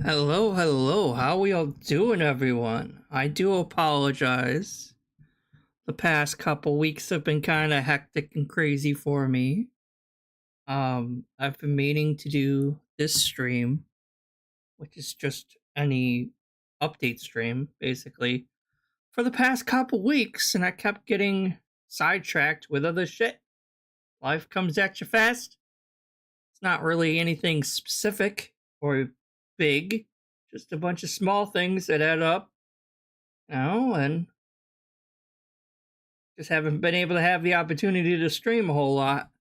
Hello, hello. How we all doing, everyone? I do apologize. The past couple weeks have been kind of hectic and crazy for me. I've been meaning to do this stream, which is just any update stream, basically, for the past couple weeks, and I kept getting sidetracked with other shit. Life comes at you fast. It's not really anything specific or big, just a bunch of small things that add up. And just haven't been able to have the opportunity to stream a whole lot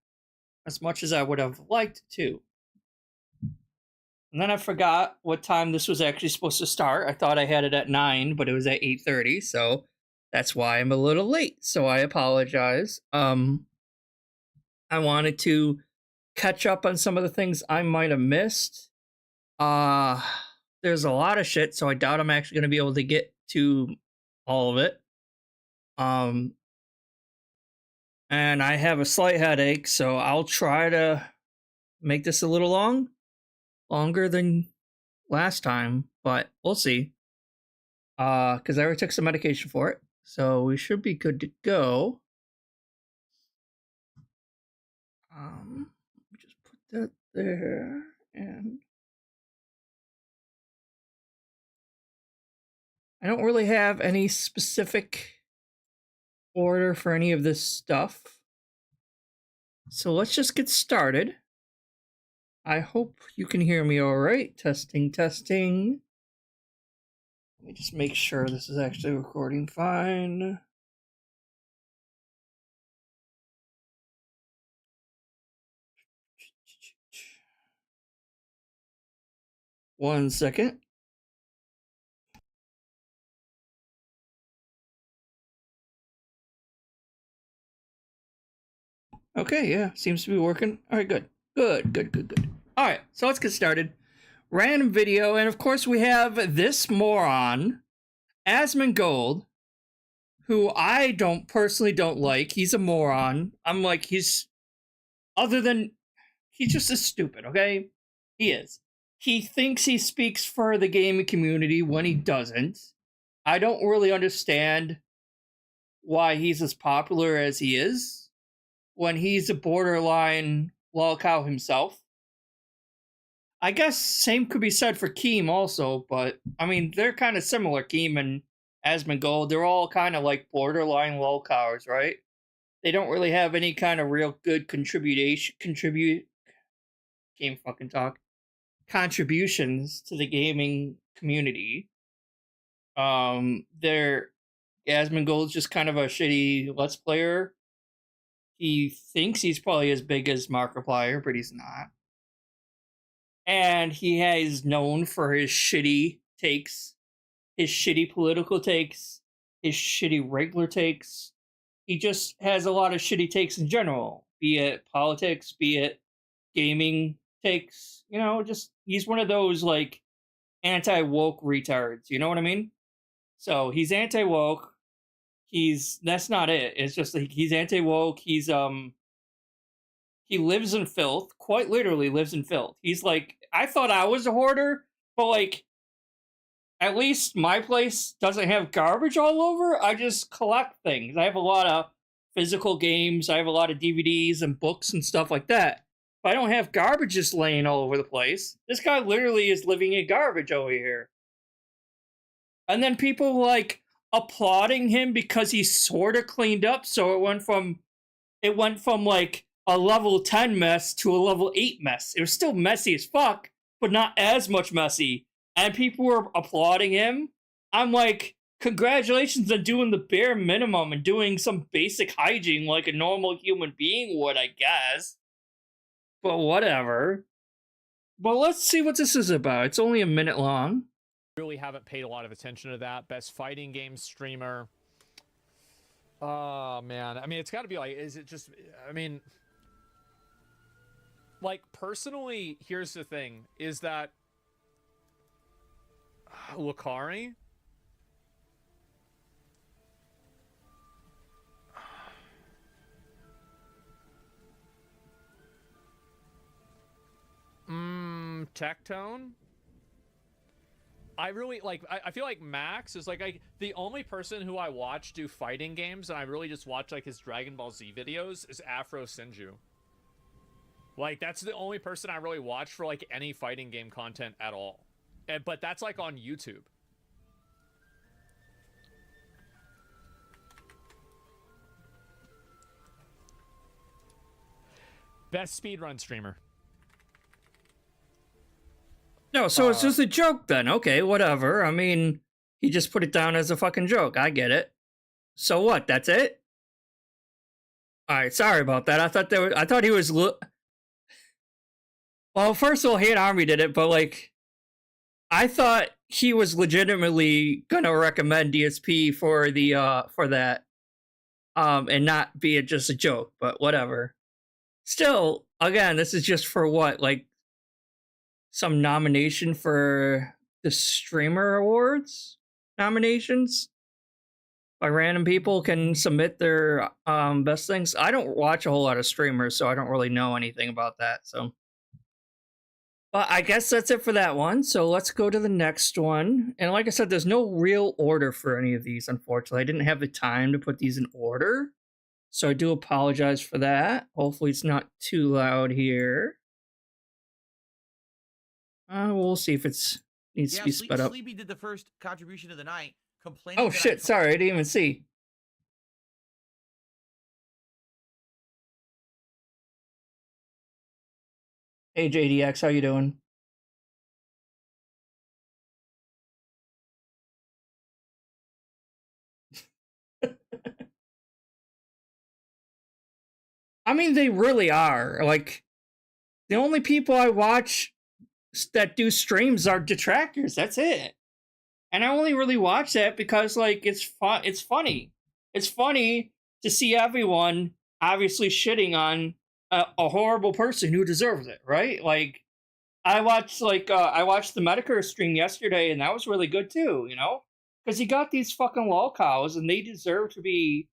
as much as I would have liked to. And then I forgot what time this was actually supposed to start. I thought I had it at 9, but it was at 8:30, so that's why I'm a little late. So I apologize. I wanted to catch up on some of the things I might have missed. Uh there's a lot of shit, so I doubt I'm actually going to be able to get to all of it. Um and I have a slight headache, so I'll try to make this a little longer than last time, but we'll see. Because I already took some medication for it, so we should be good to go. Just put that there, and I don't really have any specific order for any of this stuff. So let's just get started. I hope you can hear me all right. Testing, testing. Let me just make sure this is actually recording fine. One second. Okay, yeah, seems to be working. All right, good. Good. All right, so let's get started. Random video, and of course we have this moron, Asmongold, who I don't like. He's a moron. I'm like, he's just as stupid, okay? He is. He thinks he speaks for the gaming community when he doesn't. I don't really understand why he's as popular as he is when he's a borderline lolcow himself. I guess same could be said for Keem also, but I mean they're kind of similar. Keem and Asmongold, they're all kind of like borderline lolcows, right? They don't really have any kind of real good game fucking talk contributions to the gaming community. They're Asmongold's just kind of a shitty Let's Player. He thinks he's probably as big as Markiplier, but he's not. And he is known for his shitty takes, his shitty political takes, his shitty regular takes. He just has a lot of shitty takes in general, be it politics, be it gaming takes. Just he's one of those like anti woke retards. You know what I mean? So he's anti woke. That's not it. It's just like he's anti woke. He lives in filth, quite literally lives in filth. He's like, I thought I was a hoarder, but like, at least my place doesn't have garbage all over. I just collect things. I have a lot of physical games, I have a lot of DVDs and books and stuff like that. But I don't have garbage just laying all over the place. This guy literally is living in garbage over here. And then people like applauding him because he sort of cleaned up. So it went from like a level 10 mess to a level 8 mess. It was still messy as fuck, but not as much messy. And people were applauding him. I'm like, congratulations on doing the bare minimum and doing some basic hygiene like a normal human being would, I guess. But whatever. But let's see what this is about. It's only a minute long. Really haven't paid a lot of attention to that. Best fighting game streamer. Oh, man. I mean, it's got to be like, is it just, I mean, like, personally, here's the thing, is that Lucari? Tectone? I really like. I feel like Max is like the only person who I watch do fighting games, and I really just watch like his Dragon Ball Z videos is Afro Senju. Like that's the only person I really watch for like any fighting game content at all. But that's like on YouTube. Best speedrun streamer. No, so it's just a joke then. Okay, whatever. I mean, he just put it down as a fucking joke. I get it. So what? That's it? All right, sorry about that. I thought he was well, first of all, Hate Army did it, but like I thought he was legitimately gonna recommend DSP for the for that. And not be it just a joke, but whatever. Still, again, this is just for what? Like some nomination for the Streamer Awards nominations by random people can submit their best things. I don't watch a whole lot of streamers, so I don't really know anything about that. So, but I guess that's it for that one. So let's go to the next one. And like I said, there's no real order for any of these. Unfortunately, I didn't have the time to put these in order, so I do apologize for that. Hopefully, it's not too loud here. We'll see if it's needs to be sped up. Sleepy did the first contribution of the night, complaining. Oh shit! Sorry, I didn't even see. Hey JDX, how you doing? I mean, they really are. Like, the only people I watch that do streams are detractors. That's it. And I only really watch that because like it's fun. It's funny. It's funny to see everyone obviously shitting on a horrible person who deserves it, right? Like I watched the Medicare stream yesterday, and that was really good too. You know, because he got these fucking lolcows, and they deserve to be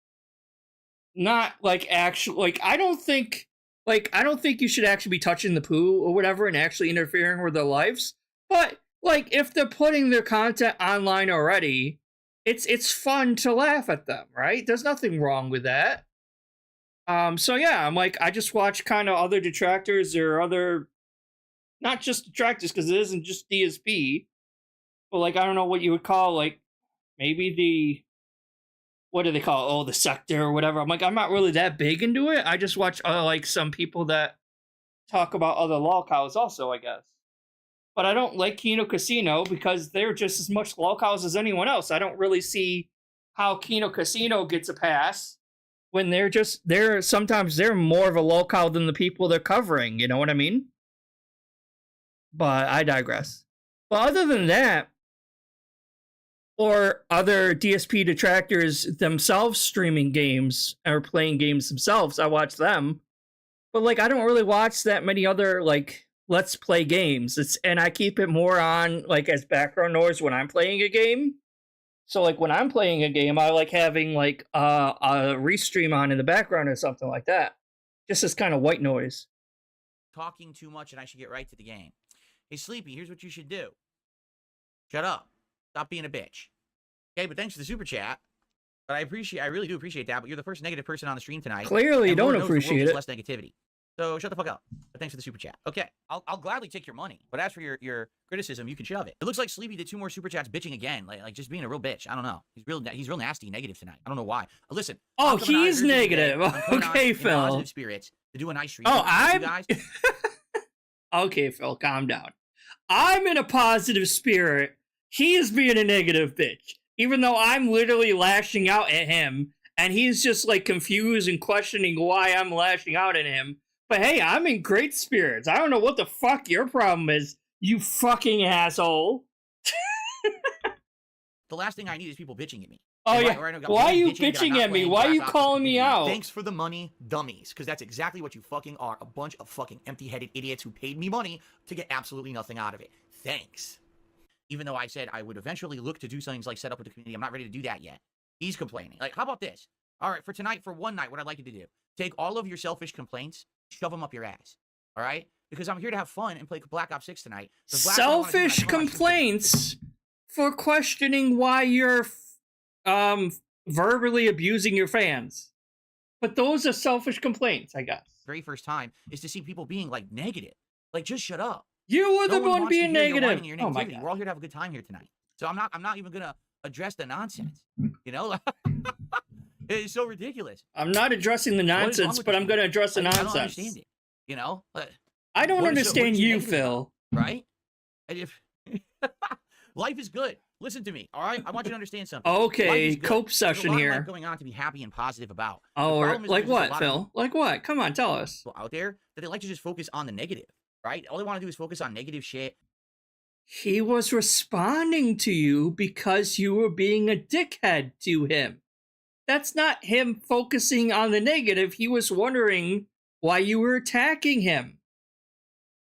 not like actual. Like I don't think you should actually be touching the poo or whatever and actually interfering with their lives. But like if they're putting their content online already, it's fun to laugh at them, right? There's nothing wrong with that. So yeah, I'm like I just watch kind of other detractors or other, not just detractors because it isn't just DSP, but like I don't know what you would call like maybe the, what do they call it? Oh, the sector or whatever. I'm like, I'm not really that big into it. I just watch like some people that talk about other lolcows also, I guess. But I don't like Kino Casino because they're just as much lolcows as anyone else. I don't really see how Kino Casino gets a pass when sometimes they're more of a lolcow than the people they're covering. You know what I mean? But I digress. But other than that, or other DSP detractors themselves streaming games or playing games themselves, I watch them. But like I don't really watch that many other like let's play games. And I keep it more on like as background noise when I'm playing a game. So like when I'm playing a game, I like having like a restream on in the background or something like that. Just as kind of white noise. Talking too much and I should get right to the game. Hey Sleepy, here's what you should do. Shut up. Stop being a bitch. Okay, but thanks for the super chat. But I really do appreciate that. But you're the first negative person on the stream tonight. Clearly, you don't appreciate it. Less negativity. So shut the fuck up. But thanks for the super chat. Okay, I'll gladly take your money. But as for your criticism, you can shove it. It looks like Sleepy did 2 more super chats bitching again, like just being a real bitch. I don't know. He's real nasty, negative tonight. I don't know why. Listen. Oh, he's negative. Okay, Phil. Positive spirits to do a nice stream. Oh, I'm. Guys. Okay, Phil, calm down. I'm in a positive spirit. He is being a negative bitch. Even though I'm literally lashing out at him, and he's just like confused and questioning why I'm lashing out at him. But hey, I'm in great spirits. I don't know what the fuck your problem is, you fucking asshole. The last thing I need is people bitching at me. Oh yeah, why are you bitching at me? Why are you calling me out? Thanks for the money, dummies. Because that's exactly what you fucking are. A bunch of fucking empty-headed idiots who paid me money to get absolutely nothing out of it. Thanks. Even though I said I would eventually look to do things like set up with the community, I'm not ready to do that yet. He's complaining. Like, how about this? All right, for tonight, for one night, what I'd like you to do, take all of your selfish complaints, shove them up your ass. All right? Because I'm here to have fun and play Black Ops 6 tonight. Selfish complaints? for questioning why you're verbally abusing your fans. But those are selfish complaints, I guess. Very first time is to see people being like negative. Like, just shut up. You were the one wants to being hear your whining negative. and your Oh my negativity. God. We're all here to have a good time here tonight. So I'm not even gonna address the nonsense. You know, it's so ridiculous. I'm not addressing the nonsense, but I'm going to address the I don't nonsense. understand it. You know, I don't understand you, negative Phil. about, right? And if life is good, listen to me. All right, I want you to understand something. Okay, cope There's a session lot of here. life going on to be happy and positive about. Oh, like what, Phil? Phil? Like what? Come on, tell us. Out there that they like to just focus on the negative, right? All they want to do is focus on negative shit. He was responding to you because you were being a dickhead to him. That's not him focusing on the negative. He was wondering why you were attacking him.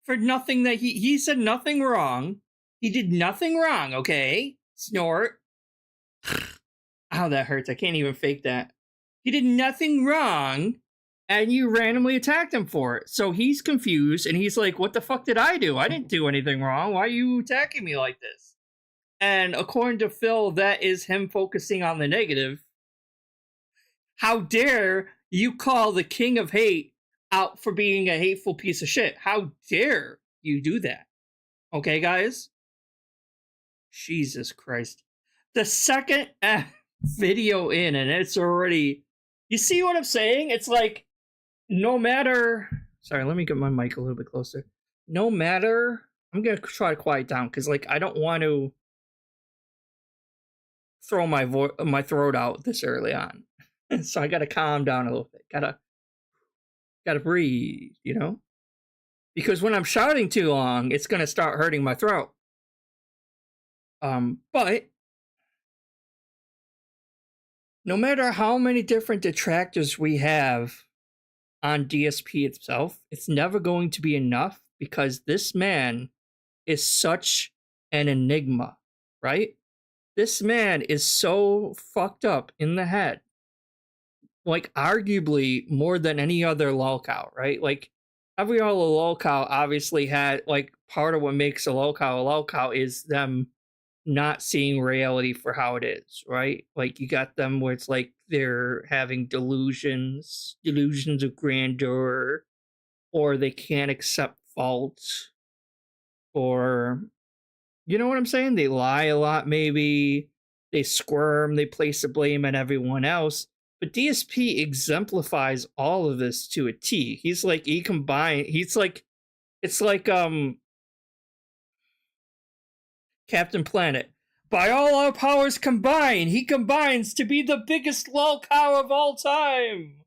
For nothing that he said nothing wrong. He did nothing wrong, okay? Snort. Ow, that hurts. I can't even fake that. He did nothing wrong, and you randomly attacked him for it. So he's confused, and he's like, what the fuck did I do? I didn't do anything wrong. Why are you attacking me like this? And according to Phil, that is him focusing on the negative. How dare you call the king of hate out for being a hateful piece of shit? How dare you do that? Okay, guys? Jesus Christ. The second video in, and it's already... You see what I'm saying? It's like, no matter... Sorry, let me get my mic a little bit closer. No matter... I'm going to try to quiet down, because, like, I don't want to throw my throat out this early on. So I gotta calm down a little bit. Gotta breathe, you know? Because when I'm shouting too long, it's gonna start hurting my throat. But no matter how many different detractors we have on DSP itself, it's never going to be enough because this man is such an enigma, right? This man is so fucked up in the head. Like, arguably more than any other lolcow, right? Like, every other lolcow obviously had, like, part of what makes a lolcow is them not seeing reality for how it is, right? Like, you got them where it's like they're having delusions of grandeur, or they can't accept fault, or, you know what I'm saying? They lie a lot, maybe. They squirm, they place the blame on everyone else. But DSP exemplifies all of this to a T. It's like Captain Planet. By all our powers combined, he combines to be the biggest lolcow of all time.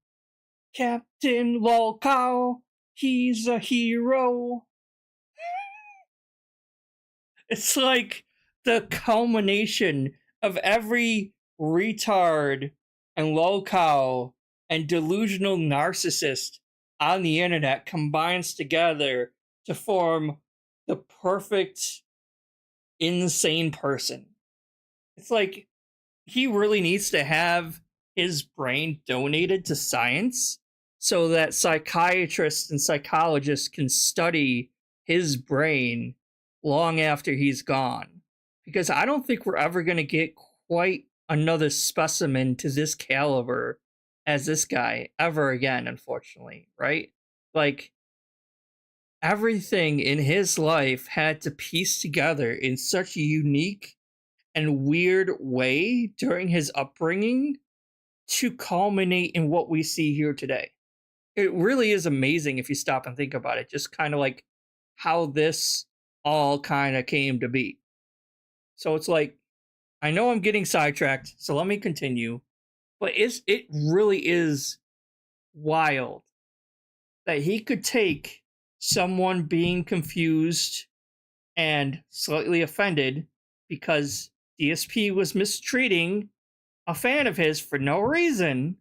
Captain Lolcow, he's a hero. It's like the culmination of every retard and lolcow and delusional narcissist on the internet combines together to form the perfect insane person. It's like he really needs to have his brain donated to science so that psychiatrists and psychologists can study his brain long after he's gone. Because I don't think we're ever going to get quite another specimen to this caliber as this guy ever again, unfortunately, right? Like, everything in his life had to piece together in such a unique and weird way during his upbringing to culminate in what we see here today. It really is amazing if you stop and think about it, just kind of like how this all kind of came to be. So it's like, I know I'm getting sidetracked, so let me continue. But it really is wild that he could take someone being confused and slightly offended because DSP was mistreating a fan of his for no reason,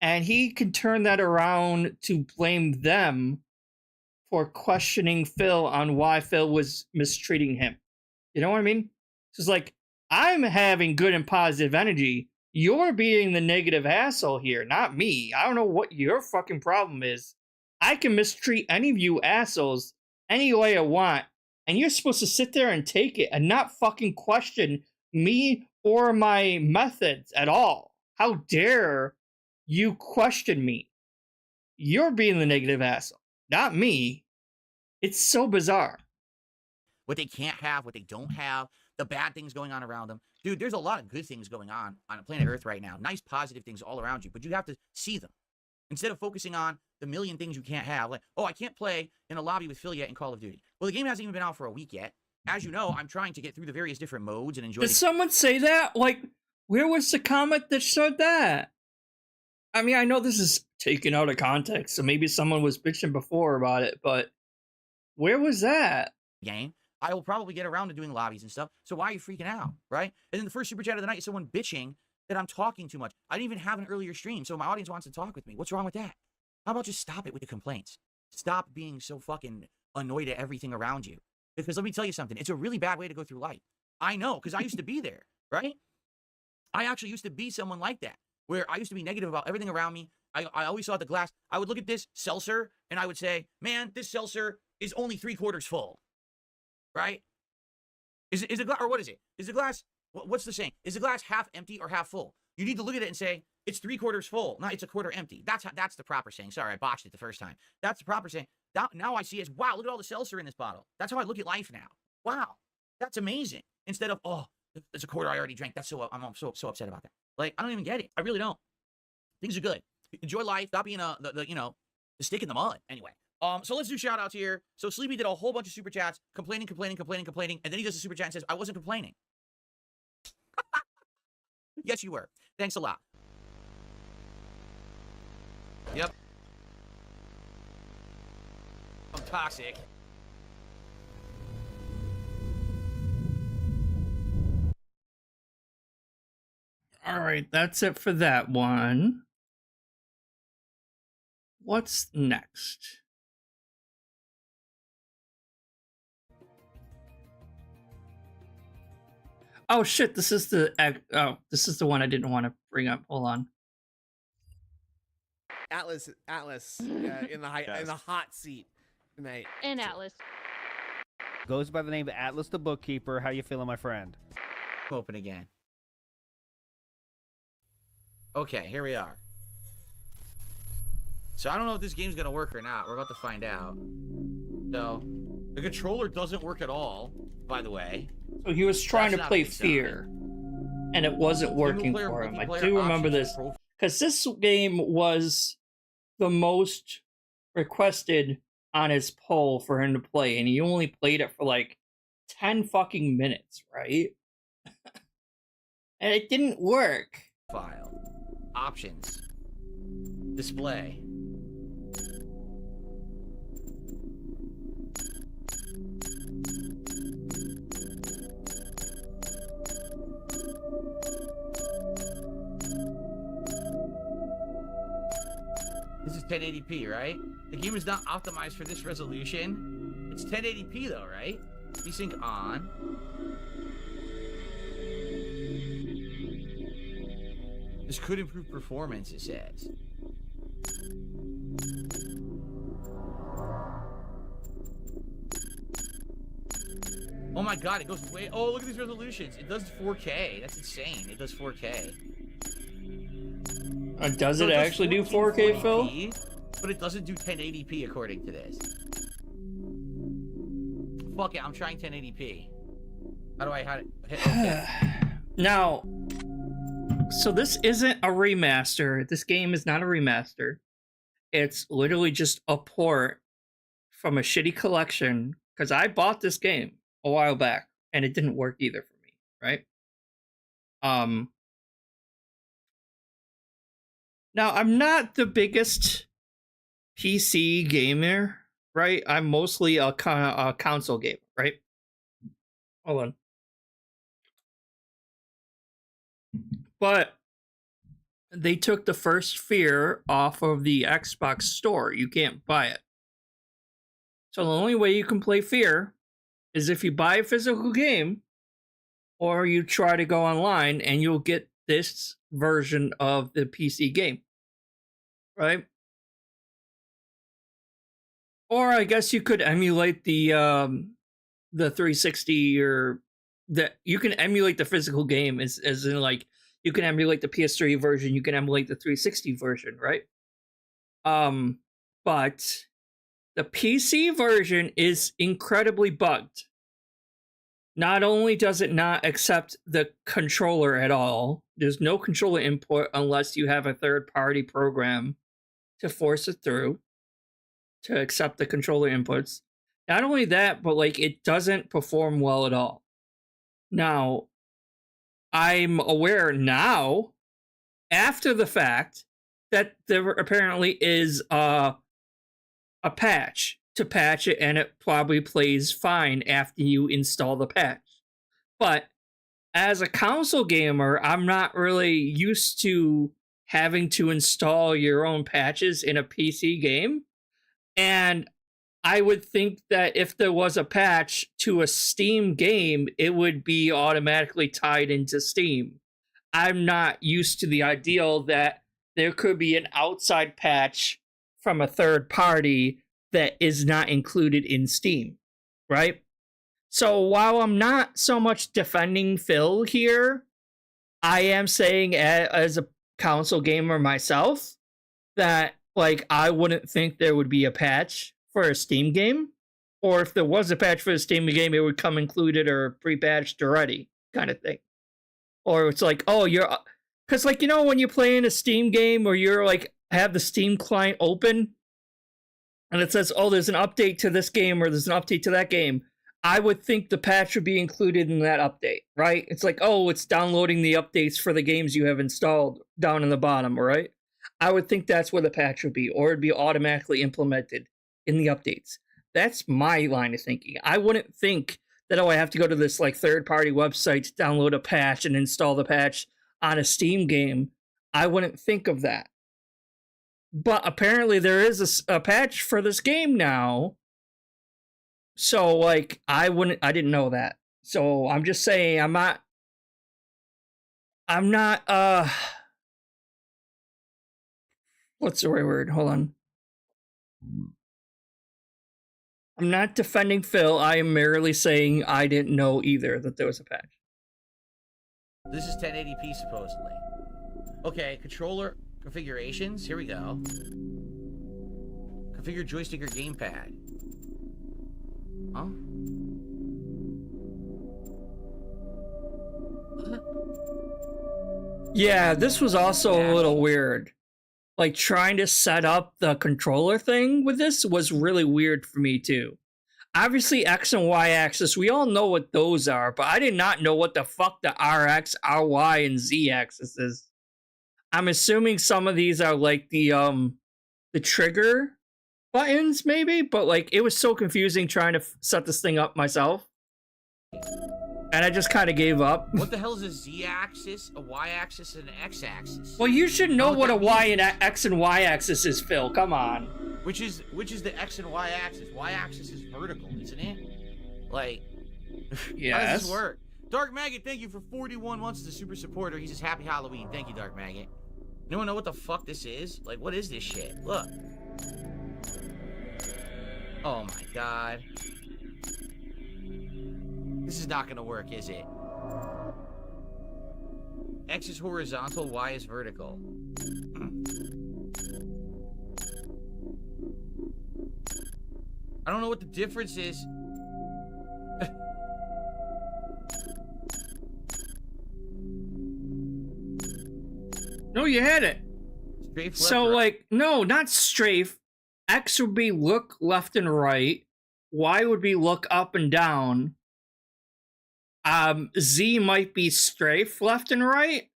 and he could turn that around to blame them for questioning Phil on why Phil was mistreating him. You know what I mean? It's like, I'm having good and positive energy. You're being the negative asshole here, not me. I don't know what your fucking problem is. I can mistreat any of you assholes any way I want, and you're supposed to sit there and take it and not fucking question me or my methods at all. How dare you question me? You're being the negative asshole, not me. It's so bizarre. What they can't have, what they don't have, the bad things going on around them. Dude, there's a lot of good things going on planet Earth right now. Nice, positive things all around you, but you have to see them. Instead of focusing on the million things you can't have, like, oh, I can't play in a lobby with Phil yet in Call of Duty. Well, the game hasn't even been out for a week yet. As you know, I'm trying to get through the various different modes and enjoy. Did someone say that? Like, where was the comment that showed that? I mean, I know this is taken out of context, so maybe someone was bitching before about it, but where was that? Game. I will probably get around to doing lobbies and stuff, so why are you freaking out, right? And then the first super chat of the night is someone bitching that I'm talking too much. I didn't even have an earlier stream, so my audience wants to talk with me. What's wrong with that? How about just stop it with the complaints? Stop being so fucking annoyed at everything around you. Because let me tell you something, it's a really bad way to go through life. I know, because I used to be there, right? I actually used to be someone like that, where I used to be negative about everything around me. I always saw the glass. I would look at this seltzer, and I would say, man, this seltzer is only 3/4 full, right? Is it glass, or what is it? Is the glass, what's the saying? Is the glass half empty or half full? You need to look at it and say, it's 3/4 full, not it's a quarter empty. That's the proper saying. Sorry, I botched it the first time. That's the proper saying. Now I see it as, wow, look at all the seltzer in this bottle. That's how I look at life now. Wow, that's amazing. Instead of, oh, it's a quarter I already drank. I'm so upset about that. Like, I don't even get it. I really don't. Things are good. Enjoy life. Stop being the stick in the mud. Anyway. So let's do shout outs here. So Sleepy did a whole bunch of super chats, complaining, and then he does a super chat and says, I wasn't complaining. Yes, you were. Thanks a lot. Yep. I'm toxic. All right, that's it for that one. What's next? Oh shit, this is the one I didn't want to bring up. Hold on. Atlas in the hot seat tonight. And Atlas goes by the name of Atlas the Bookkeeper. How you feeling, my friend? Open again. Okay, here we are. So I don't know if this game's gonna work or not. We're about to find out. So the controller doesn't work at all, by the way. So he was trying to play Fear, and it wasn't working for him. I do remember this, because this game was the most requested on his poll for him to play, and he only played it for like 10 fucking minutes, right? And it didn't work. File. Options. Display. This is 1080p, right? The game is not optimized for this resolution. It's 1080p though, right? VSync on. This could improve performance, it says. Oh my god, it goes way... Oh, look at these resolutions. It does 4K. That's insane. It does 4K. Does it actually do 4K, Phil? But it doesn't do 1080p according to this. Fuck it, I'm trying 1080p. How do I hit okay? Now, so this isn't a remaster. This game is not a remaster. It's literally just a port from a shitty collection. Because I bought this game a while back, and it didn't work either for me, right? Now, I'm not the biggest PC gamer, right? I'm mostly a console gamer, right? Hold on. But they took the first Fear off of the Xbox store. You can't buy it. So the only way you can play Fear is if you buy a physical game or you try to go online, and you'll get this version of the PC game. Right? Or I guess you could emulate the the 360 or that you can emulate the physical game as in like you can emulate the PS3 version, you can emulate the 360 version, right? But the PC version is incredibly bugged. Not only does it not accept the controller at all, there's no controller input unless you have a third-party program to force it through to accept the controller inputs. Not only that, but like it doesn't perform well at all. Now, I'm aware now, after the fact, that there apparently is a patch to patch it, and it probably plays fine after you install the patch. But as a console gamer, I'm not really used to having to install your own patches in a PC game. And I would think that if there was a patch to a Steam game, it would be automatically tied into Steam. I'm not used to the ideal that there could be an outside patch from a third party that is not included in Steam, right? So while I'm not so much defending Phil here, I am saying as a console gamer myself that like I wouldn't think there would be a patch for a Steam game, or if there was a patch for a Steam game, it would come included or pre-patched already, kind of thing. Or it's like, oh, you're, because like you know when you're playing a Steam game or you're like have the Steam client open, and it says, oh, there's an update to this game or there's an update to that game. I would think the patch would be included in that update, right? It's like, oh, it's downloading the updates for the games you have installed down in the bottom, right? I would think that's where the patch would be, or it'd be automatically implemented in the updates. That's my line of thinking. I wouldn't think that, oh, I have to go to this like third-party website to download a patch and install the patch on a Steam game. I wouldn't think of that. But apparently there is a patch for this game now. So like I didn't know that. So I'm just saying I'm not what's the right word? Hold on. I'm not defending Phil. I am merely saying I didn't know either that there was a patch. This is 1080p supposedly. Okay, controller configurations. Here we go. Configure joystick or gamepad. Huh? Yeah, this was also a little weird. Like trying to set up the controller thing with this was really weird for me too. Obviously X and Y axis, we all know what those are, but I did not know what the fuck the RX, RY, and Z axis is. I'm assuming some of these are like the trigger buttons maybe, but like it was so confusing trying to set this thing up myself. And I just kind of gave up. What the hell is a Z-axis, a Y-axis, and an X-axis? Well, you should know what a Y and X and Y axis is, Phil. Come on. Which is the X and Y axis? Y-axis is vertical, isn't it? Like, yes. How does this work? Dark Maggot, thank you for 41 months as a super supporter. He says, Happy Halloween. Thank you, Dark Maggot. Anyone know what the fuck this is? Like, what is this shit? Look. Oh my god. This is not gonna work, is it? X is horizontal, Y is vertical. I don't know what the difference is. No, you had it. Strafe So, left, right. like, no, not strafe. X would be look left and right. Y would be look up and down. Z might be strafe left and right.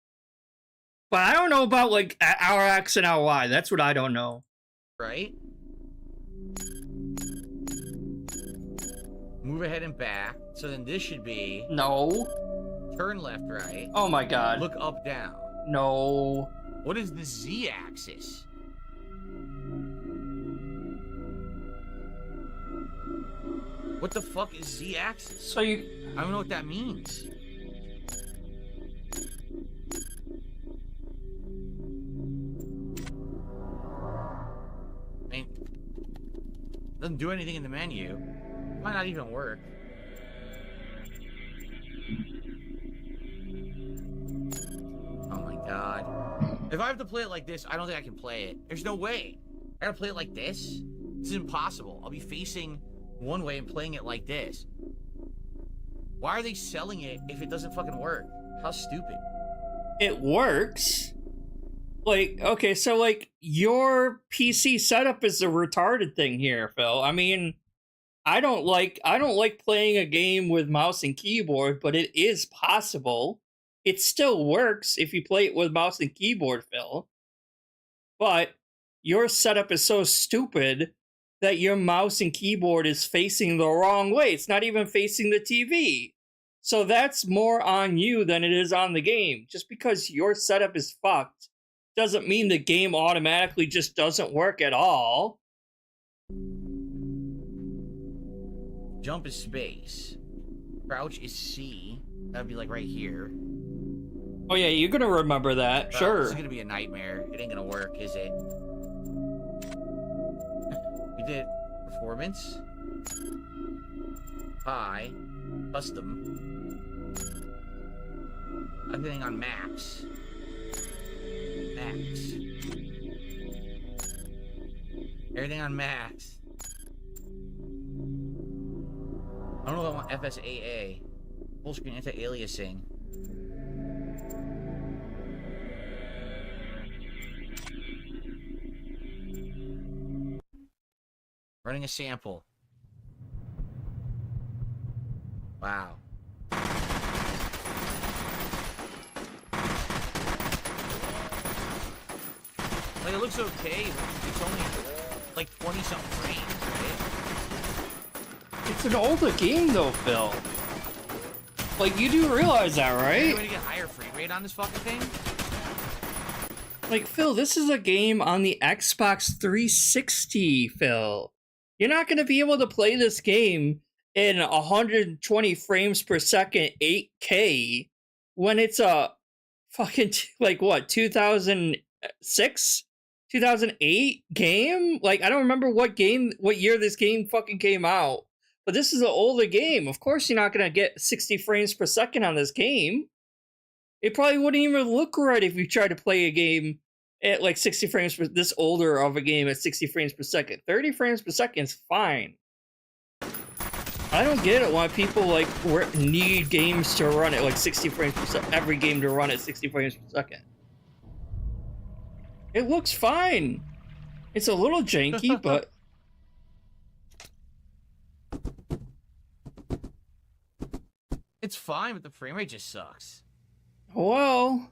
But I don't know about, like, our X and our Y. That's what I don't know. Right? Move ahead and back. So then this should be... No. Turn left, right. Oh my god. Look up, down. No. What is the Z-axis? What the fuck is Z-axis? So you... I don't know what that means. I mean, doesn't do anything in the menu. Might not even work. If I have to play it like this, I don't think I can play it. There's no way. I gotta play it like this? This is impossible. I'll be facing one way and playing it like this. Why are they selling it if it doesn't fucking work? How stupid. It works. Like, okay, so like your PC setup is a retarded thing here, Phil. I mean, I don't like playing a game with mouse and keyboard, but it is possible. It still works if you play it with mouse and keyboard, Phil. But your setup is so stupid that your mouse and keyboard is facing the wrong way. It's not even facing the TV. So that's more on you than it is on the game. Just because your setup is fucked doesn't mean the game automatically just doesn't work at all. Jump is space. Crouch is C. That'd be like right here. Oh yeah, you're gonna remember that. Sure. This is gonna be a nightmare. It ain't gonna work, is it? We did performance. High. Custom. Everything on max. Max. Everything on max. I don't know if I want FSAA. Full screen anti-aliasing. Running a sample. Wow. Like, it looks okay, but it's only like 20-something frames, right? It's an older game though, Phil. Like, you do realize that, right? Is there a way to get higher frame rate on this fucking thing? Like, Phil, this is a game on the Xbox 360, Phil. You're not going to be able to play this game in 120 frames per second 8K when it's a fucking, like, what, 2006? 2008 game? Like, I don't remember what year this game fucking came out. But this is an older game. Of course you're not going to get 60 frames per second on this game. It probably wouldn't even look right if you tried to play a game at like 60 frames per this older of a game at 60 frames per second. 30 frames per second is fine. I don't get it why people like need games to run at like 60 frames per second. Every game to run at 60 frames per second. It looks fine. It's a little janky, but It's fine, but the frame rate just sucks. well.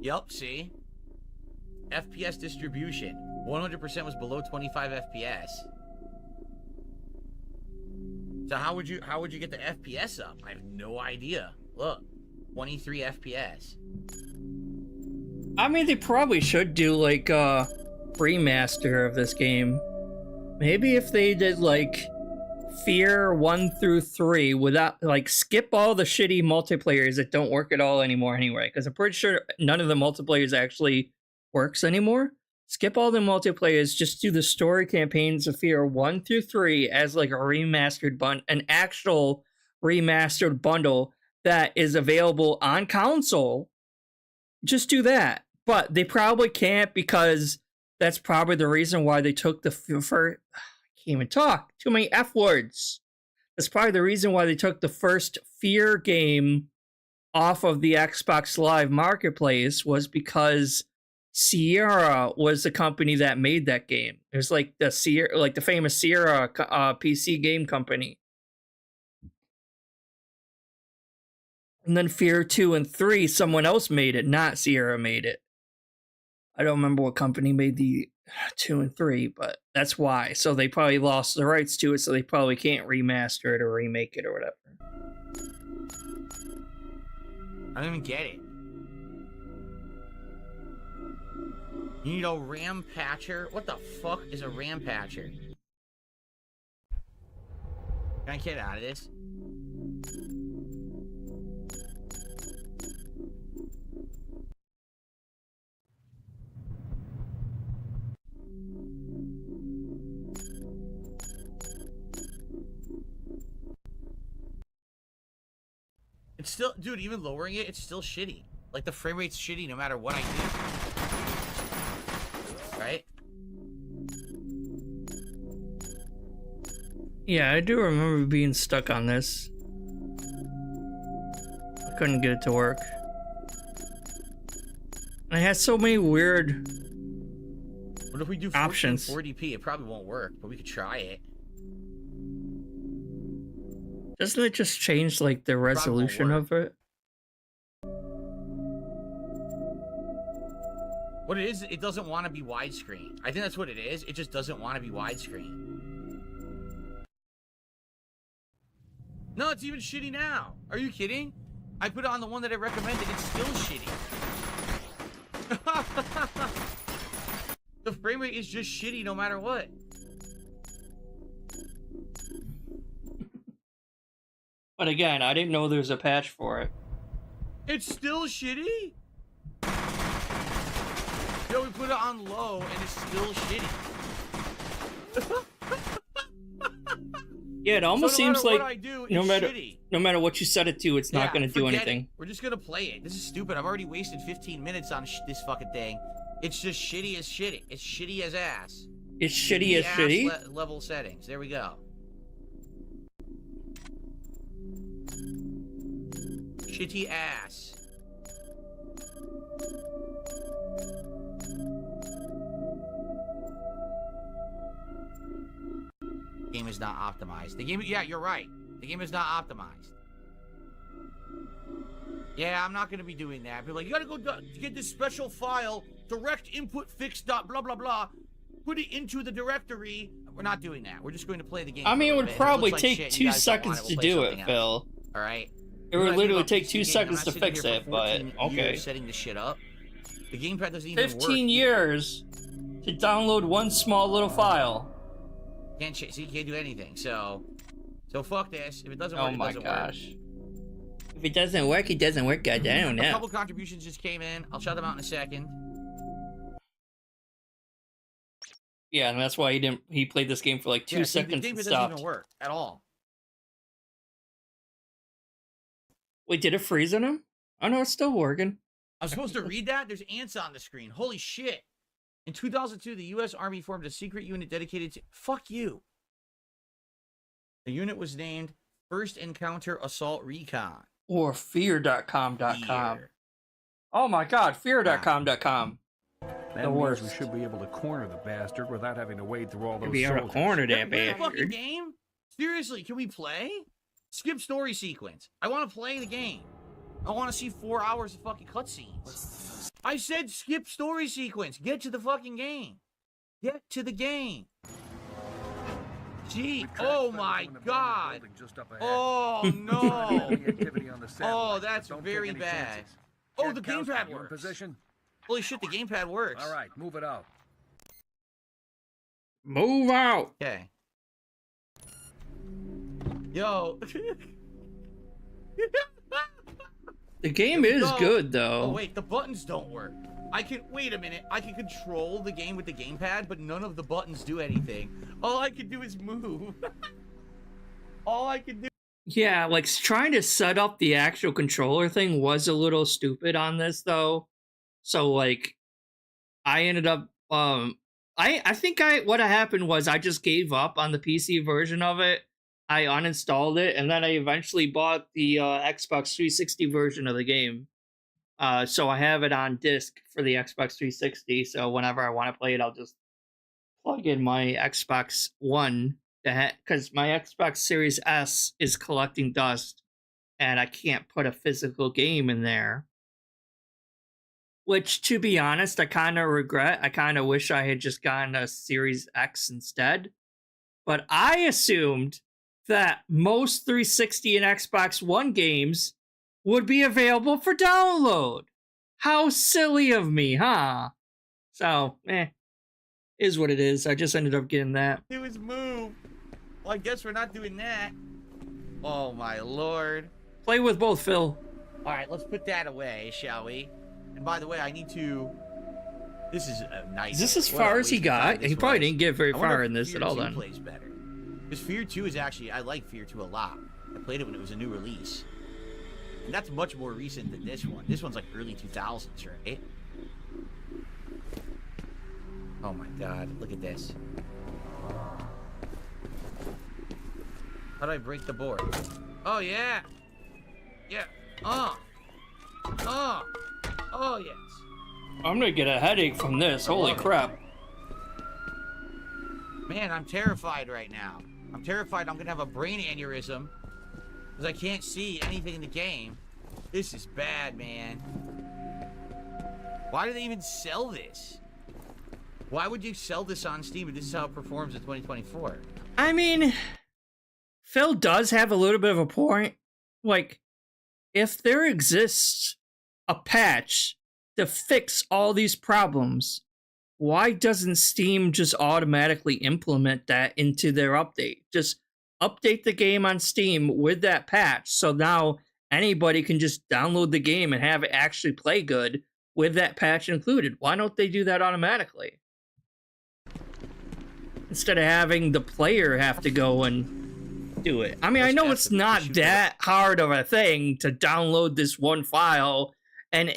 Yup, see? FPS distribution. 100% was below 25 FPS. So how would you get the FPS up? I have no idea. Look, 23 FPS. I mean, they probably should do like a remaster of this game. Maybe if they did like Fear 1 through 3 without like skip all the shitty multiplayers that don't work at all anymore anyway, because I'm pretty sure none of the multiplayers actually works anymore. Skip all the multiplayers, just do the story campaigns of Fear 1 through 3 as like a remastered an actual remastered bundle that is available on console. Just do that. But they probably can't, because that's probably the reason why they took the first... I can't even talk. Too many F words. That's probably the reason why they took the first Fear game off of the Xbox Live Marketplace, was because Sierra was the company that made that game. It was like the Sierra, like the famous Sierra PC game company. And then Fear 2 and 3, someone else made it, not Sierra made it. I don't remember what company made the 2 and 3, but that's why. So they probably lost the rights to it, so they probably can't remaster it or remake it or whatever. I don't even get it. You need a RAM patcher? What the fuck is a RAM patcher? Can I get out of this? It's still, dude, even lowering it, it's still shitty. Like, the frame rate's shitty no matter what I do. Right? Yeah, I do remember being stuck on this. I couldn't get it to work. I had so many weird What if we do options. 40p? It probably won't work, but we could try it. Doesn't it just change like the resolution of it? What it is, it doesn't want to be widescreen. I think that's what it is. It just doesn't want to be widescreen. No, it's even shitty now. Are you kidding? I put it on the one that I recommended. It's still shitty. The frame rate is just shitty no matter what. But again, I didn't know there was a patch for it. It's still shitty? Yo, we put it on low and it's still shitty. Yeah, it almost seems like no matter what you set it to, it's not going to do anything. It. We're just going to play it. This is stupid. I've already wasted 15 minutes on this fucking thing. It's just shitty as shitty. It's shitty as ass. It's shitty as shitty? Level settings. There we go. Shitty ass. Game is not optimized. The game, yeah, you're right. The game is not optimized. Yeah, I'm not gonna be doing that. People are like, you gotta go get this special file, direct input fix dot blah blah blah. Put it into the directory. We're not doing that. We're just going to play the game. I mean, it would probably take 2 seconds to do it, Phil. All right. It would literally take 2 seconds to fix it, but okay. Setting the shit up. The gamepad doesn't even work. 15 years to download one small little file. So you can't do anything. So fuck this. If it doesn't work, it doesn't work. If it doesn't work, it doesn't work. God, I don't know. A couple contributions just came in. I'll shout them out in a second. Yeah, and that's why he played this game for like 2 seconds the game and doesn't stopped. even work at all. Wait, did it freeze on him? Oh no, it's still working. I'm supposed to read that? There's ants on the screen. Holy shit. In 2002, the U.S. Army formed a secret unit dedicated to... Fuck you. The unit was named First Encounter Assault Recon. Or fear.com.com. Fear. Oh my god, fear.com.com. That means we should be able to corner the bastard without having to wade through all those Be able to corner that Play the bastard. fucking game? Seriously, can we play? Skip story sequence. I want to play the game. I want to see 4 hours of fucking cutscenes. I said skip story sequence. Get to the fucking game. Get to the game. Gee, oh my god. Oh no. Oh, that's very bad. Oh, the gamepad works. Holy shit, the gamepad works. All right, move it out. Move out. Okay. Yo. The game is good though. Oh wait, the buttons don't work. Wait a minute. I can control the game with the gamepad, but none of the buttons do anything. All I can do is move. All I can do. Yeah, like trying to set up the actual controller thing was a little stupid on this though. So like I ended up I think what happened was I just gave up on the PC version of it. I uninstalled it and then I eventually bought the Xbox 360 version of the game. So I have it on disc for the Xbox 360. So whenever I want to play it, I'll just plug in my Xbox One because my Xbox Series S is collecting dust and I can't put a physical game in there. Which, to be honest, I kind of regret. I kind of wish I had just gotten a Series X instead. But I assumed that most 360 and Xbox One games would be available for download. How silly of me, huh? So, is what it is. I just ended up getting that. Do is move. Well, I guess we're not doing that. Oh my lord. Play with both, Phil. All right, let's put that away, shall we? And by the way, I need to... This is a nice... Is this as far as he got? He probably didn't get very far in this at all then. Plays better. Because Fear 2 is actually... I like Fear 2 a lot. I played it when it was a new release. And that's much more recent than this one. This one's like early 2000s, right? Oh my god, look at this. How do I break the board? Oh yeah! Yeah. Oh, yes. I'm gonna get a headache from this. Holy crap. Man, I'm terrified right now. I'm terrified I'm gonna have a brain aneurysm because I can't see anything in the game. This is bad, man. Why do they even sell this? Why would you sell this on Steam if this is how it performs in 2024? I mean, Phil does have a little bit of a point. Like, if there exists a patch to fix all these problems, why doesn't Steam just automatically implement that into their update? Just update the game on Steam with that patch, so now anybody can just download the game and have it actually play good with that patch included. Why don't they do that automatically? Instead of having the player have to go and do it. I mean, I know it's not that hard of a thing to download this one file and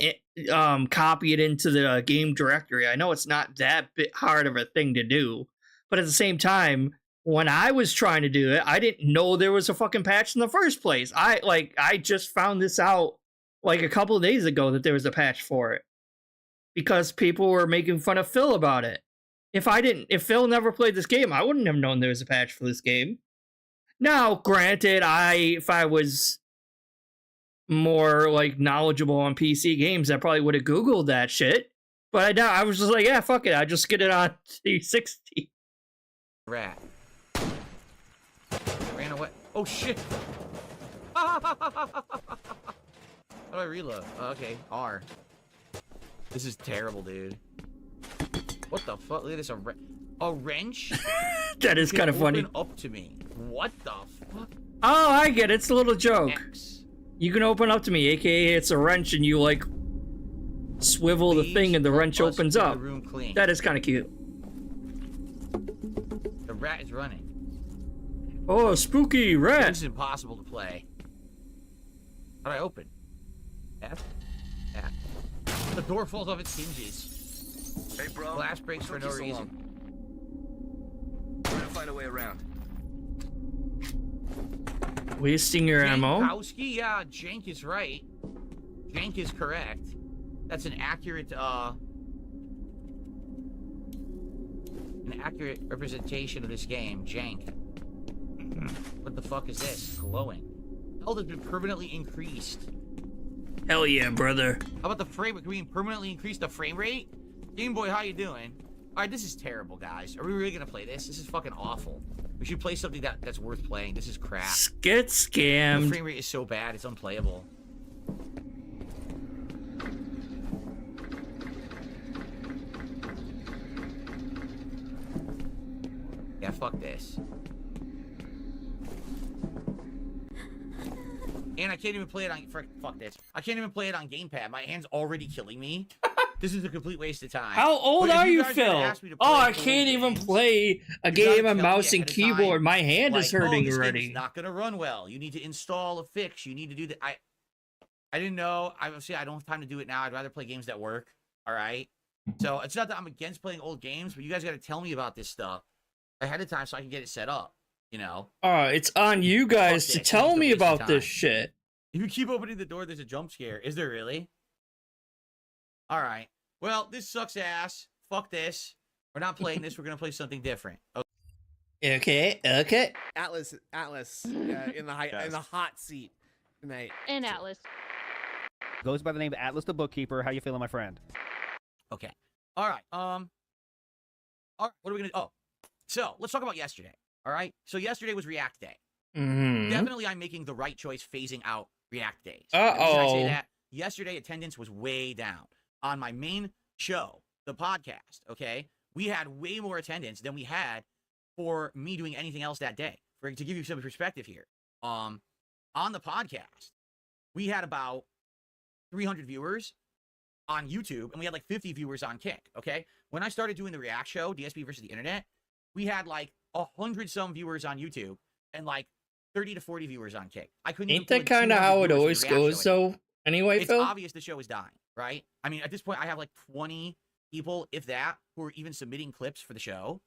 copy it into the game directory. I know it's not that bit hard of a thing to do. But at the same time, when I was trying to do it, I didn't know there was a fucking patch in the first place. I just found this out like a couple of days ago that there was a patch for it. Because people were making fun of Phil about it. If Phil never played this game, I wouldn't have known there was a patch for this game. Now, granted, if I was more like knowledgeable on PC games, I probably would have Googled that shit. But I was just like, yeah, fuck it. I just get it on 360. Rat. Ran away. Oh shit. How do I reload? Oh, okay, R. This is terrible, dude. What the fuck? Look at this. A wrench? That is kind of funny. Open up to me. What the fuck? Oh, I get it. It's a little joke. X. You can open up to me, aka it's a wrench, and you like swivel the thing, and the wrench opens up. The room clean. That is kind of cute. The rat is running. Oh, spooky rat! This is impossible to play. How do I open? F? F. The door falls off its hinges. Hey, bro. Glass breaks for no reason. We're gonna find a way around. Wasting your ammo. Jankowski? Yeah, Jank is right. Jank is correct. That's an accurate representation of this game. Jank. What the fuck is this? Glowing. Health has been permanently increased. Hell yeah, brother. How about the frame rate? Can we permanently increase the frame rate? Game Boy, how you doing? Alright, this is terrible, guys. Are we really gonna play this? This is fucking awful. We should play something that's worth playing. This is crap. Get scammed. The frame rate is so bad, it's unplayable. Yeah, fuck this. And I can't even play it on... Fuck this. I can't even play it on gamepad. My hand's already killing me. This is a complete waste of time. How old are you, Phil? Oh, I can't even play a game on mouse and keyboard. My hand is hurting already. It's not gonna run well. You need to install a fix. You need to do that. I didn't know. Obviously, I don't have time to do it now. I'd rather play games that work. All right. So it's not that I'm against playing old games, but you guys got to tell me about this stuff ahead of time so I can get it set up. You know. It's on you guys to tell me about this shit. If you keep opening the door, there's a jump scare. Is there really? All right. Well, this sucks ass. Fuck this. We're not playing this. We're gonna play something different. Okay. Atlas, in the hot seat tonight. And Atlas. Goes by the name of Atlas the Bookkeeper. How you feeling, my friend? Okay. All right. All right. What are we gonna? Oh, so let's talk about yesterday. All right. So yesterday was re-ack day. Definitely, I'm making the right choice phasing out re-ack days. The reason I say that, yesterday attendance was way down on my main show, the podcast. Okay, we had way more attendance than we had for me doing anything else that day. To give you some perspective here, on the podcast, we had about 300 viewers on YouTube, and we had like 50 viewers on Kick. Okay, when I started doing the re-ack show, DSP versus the internet, we had like 100 some viewers on YouTube and like 30 to 40 viewers on Kick. I couldn't even Ain't pull that in kind of 200 how it viewers for the always react goes, show anymore. though? Anyway, It's Phil? obvious the show is dying, right? I mean, at this point, I have like 20 people, if that, who are even submitting clips for the show.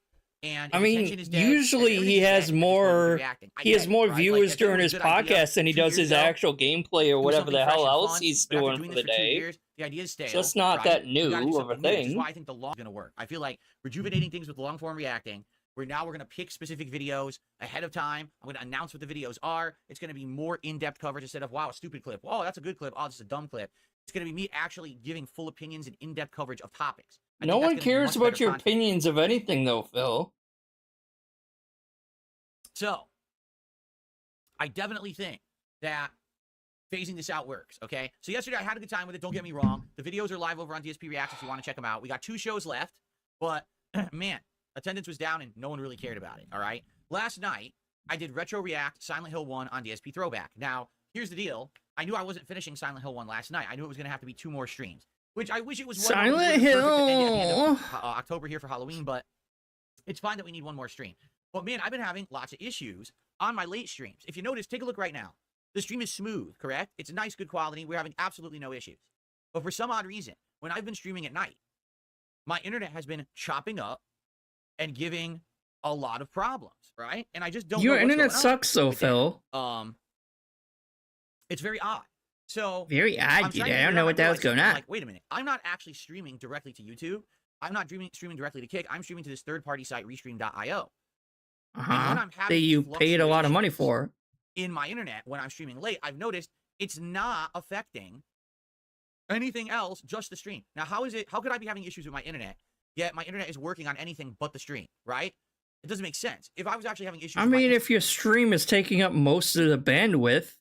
And I if mean, attention is dead, usually and he everything's has dead at this point with more. reacting. I He get has it, more right? Like, viewers if there during was his a good idea podcast than he 2 does years his ago, actual gameplay or do whatever something the fresh hell and else fun, he's but after doing doing for this the for 2 day. years, the idea is stale. So it's not right? that We gotta do new of a something new, which is thing. why I think the law is going to work. I feel like rejuvenating things with long form reacting, where now we're going to pick specific videos ahead of time. I'm going to announce what the videos are. It's going to be more in-depth coverage instead of, wow, a stupid clip. Oh, that's a good clip. Oh, this is a dumb clip. It's going to be me actually giving full opinions and in-depth coverage of topics. I No think that's one gonna be cares much about better your content. opinions of anything, though, Phil. So, I definitely think that phasing this out works, okay? So yesterday I had a good time with it, don't get me wrong. The videos are live over on DSP Reacts if you want to check them out. We got 2 shows left, but man, attendance was down and no one really cared about it, all right? Last night, I did Retro React Silent Hill 1 on DSP Throwback. Now, here's the deal. I knew I wasn't finishing Silent Hill 1 last night. I knew it was going to have to be 2 more streams, which I wish it was one more, because Silent it would've been perfect to end it at the end Hill. of, October here for Halloween, but it's fine that we need 1 more stream. But man, I've been having lots of issues on my late streams. If you notice, take a look right now. The stream is smooth, correct? It's nice, good quality. We're having absolutely no issues. But for some odd reason, when I've been streaming at night, my internet has been chopping up and giving a lot of problems, right? And I just don't know Your what's internet going on sucks, though, with it. Phil. It's very odd. So Very I'm odd, trying dude. to I figure don't know out what the how hell's I going I'm on. like, wait a minute. I'm not actually streaming directly to YouTube. I'm not streaming directly to Kick. I'm streaming to this third-party site, restream.io. And when I'm That having you paid a lot of money fluctuations for. in my internet when I'm streaming late, I've noticed it's not affecting anything else, just the stream. Now, how could I be having issues with my internet, yet my internet is working on anything but the stream, right? It doesn't make sense. If I was actually having issues I with my mean, if your stream is taking up most of the bandwidth,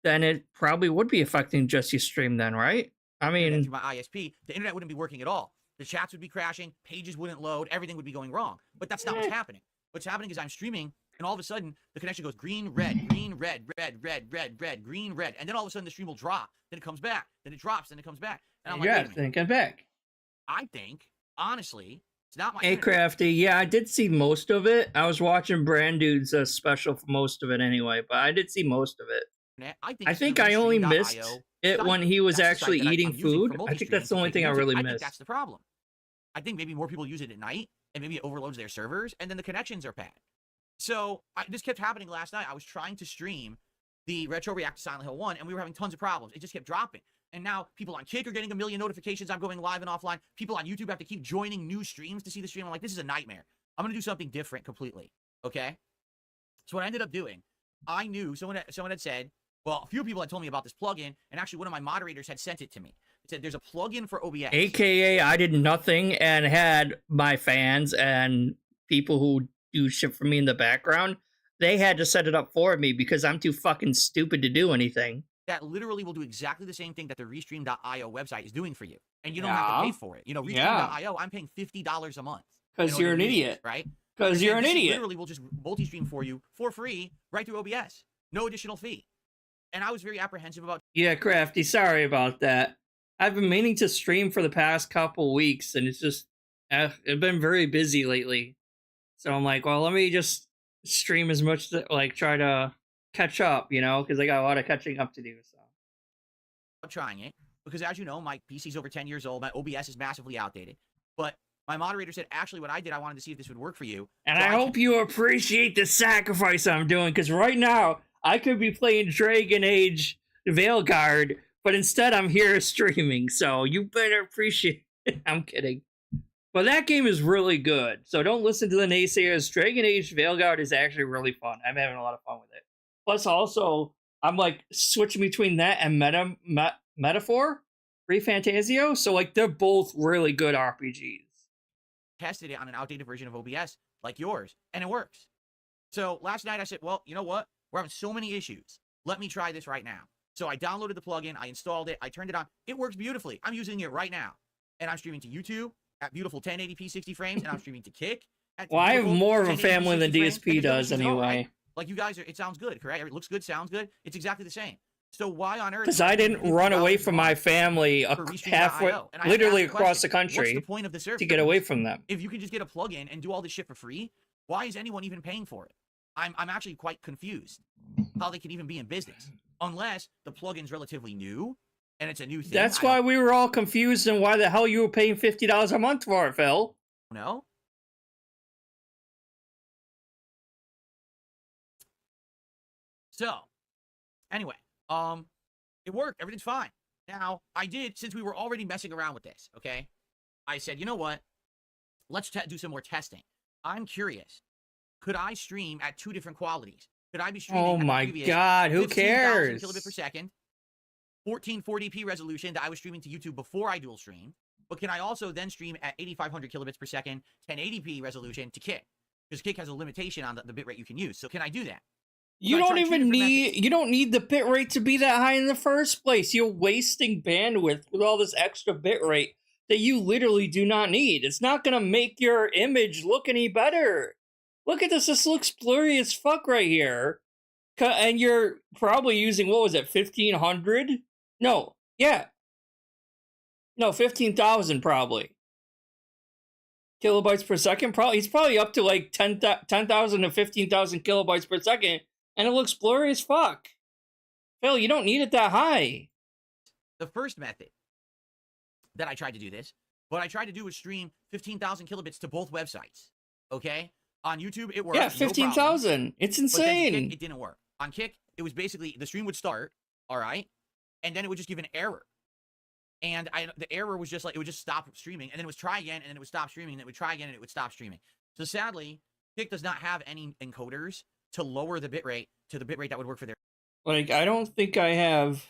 then it probably would be affecting just your stream then, right? I internet mean, through my ISP, the internet wouldn't be working at all. The chats would be crashing, pages wouldn't load, everything would be going wrong. But that's not what's happening. What's happening is I'm streaming, and all of a sudden, the connection goes green, red, green, red, red, red, red, red, green, red. And then all of a sudden, the stream will drop. Then it comes back. Then it drops. Then it comes back. And I'm like, yeah, wait a minute. thinking back. I think, honestly, it's not my Hey, internet. Crafty, yeah, I did see most of it. I was watching Brand Dude's special for most of it anyway, but I did see most of it. I think I only missed it when he was actually eating food. I think that's the only thing I really I think missed. that's the problem. I think maybe more people use it at night, and maybe it overloads their servers, and then the connections are bad. So this kept happening last night. I was trying to stream the Retro React to Silent Hill 1, and we were having tons of problems. It just kept dropping. And now people on Kick are getting a million notifications. I'm going live and offline. People on YouTube have to keep joining new streams to see the stream. I'm like, this is a nightmare. I'm going to do something different completely. Okay? So what I ended up doing, I knew someone had said, well, a few people had told me about this plugin, and actually one of my moderators had sent it to me. It said there's a plugin for OBS. AKA, I did nothing and had my fans and people who do shit for me in the background. They had to set it up for me because I'm too fucking stupid to do anything. That literally will do exactly the same thing that the restream.io website is doing for you. And you don't have to pay for it. You know, restream.io, I'm paying $50 a month. Because you're an idiot. Right? Because you're an idiot. Literally will just multi-stream for you for free right through OBS. No additional fee. And I was very apprehensive about... Yeah, Crafty, sorry about that. I've been meaning to stream for the past couple weeks, and it's just... I've been very busy lately. So I'm like, well, let me just stream as much, like, try to catch up, you know? Because I got a lot of catching up to do, so... trying it, because as you know, my PC's over 10 years old, my OBS is massively outdated. But my moderator said, actually, what I did, I wanted to see if this would work for you. And So I hope you appreciate the sacrifice I'm doing, because right now, I could be playing Dragon Age Veilguard, but instead I'm here streaming, so you better appreciate it. I'm kidding. But that game is really good, so don't listen to the naysayers. Dragon Age Veilguard is actually really fun. I'm having a lot of fun with it. Plus, also, I'm like switching between that and Metaphor, Free Fantasio, so like they're both really good RPGs. tested it on an outdated version of OBS like yours, and it works. So last night I said, well, you know what? We're having so many issues. Let me try this right now. So I downloaded the plugin, I installed it, I turned it on. It works beautifully. I'm using it right now. And I'm streaming to YouTube at beautiful 1080p 60 frames, and I'm streaming to Kick at Well, I have more of a 1080p, family than 60 frames, and DSP there's no does issues at all, anyway. right? Like you guys are, it sounds good, correct? It looks good, sounds good. It's exactly the same. So why on earth? Because I didn't run away from my family for Restream.io? halfway, And I literally asked the across the question, what's country the point of the service? to get away from them. If you can just get a plugin and do all this shit for free, why is anyone even paying for it? I'm actually quite confused how they can even be in business unless the plugin's relatively new and it's a new thing. That's why we were all confused and why the hell you were paying $50 a month for it, Phil. No. So, anyway, it worked. Everything's fine. Now, I did, since we were already messing around with this, okay, I said, you know what? Let's do some more testing. I'm curious. Could I stream at 2 different qualities? Could I be streaming Oh at my the previous God, who 15,000 cares? kilobit per second, 1440p resolution that I was streaming to YouTube before I dual stream, but can I also then stream at 8500 kilobits per second, 1080p resolution to Kick? Because Kick has a limitation on the bitrate you can use. So can I do that? You So I don't tried 2 even different need methods. you don't need the bitrate to be that high in the first place. You're wasting bandwidth with all this extra bitrate that you literally do not need. It's not gonna make your image look any better. Look at this. This looks blurry as fuck right here. And you're probably using, what was it, 1500? No, yeah. No, 15,000 probably. Kilobytes per second? Probably. He's probably up to like 10,000 to 15,000 kilobytes per second, and it looks blurry as fuck. Phil, you don't need it that high. The first method that I tried to do this, what I tried to do was stream 15,000 kilobits to both websites. Okay? On YouTube, it worked. Yeah, no problem. 15,000. It's But then insane. Kick, it didn't work. On Kick, it was basically the stream would start, all right, and then it would just give an error. And the error was just like, it would just stop streaming, and then it would try again, and then it would stop streaming, and then it would try again, and it would stop streaming. So sadly, Kick does not have any encoders to lower the bitrate to the bitrate that would work for their. Like, I don't think I have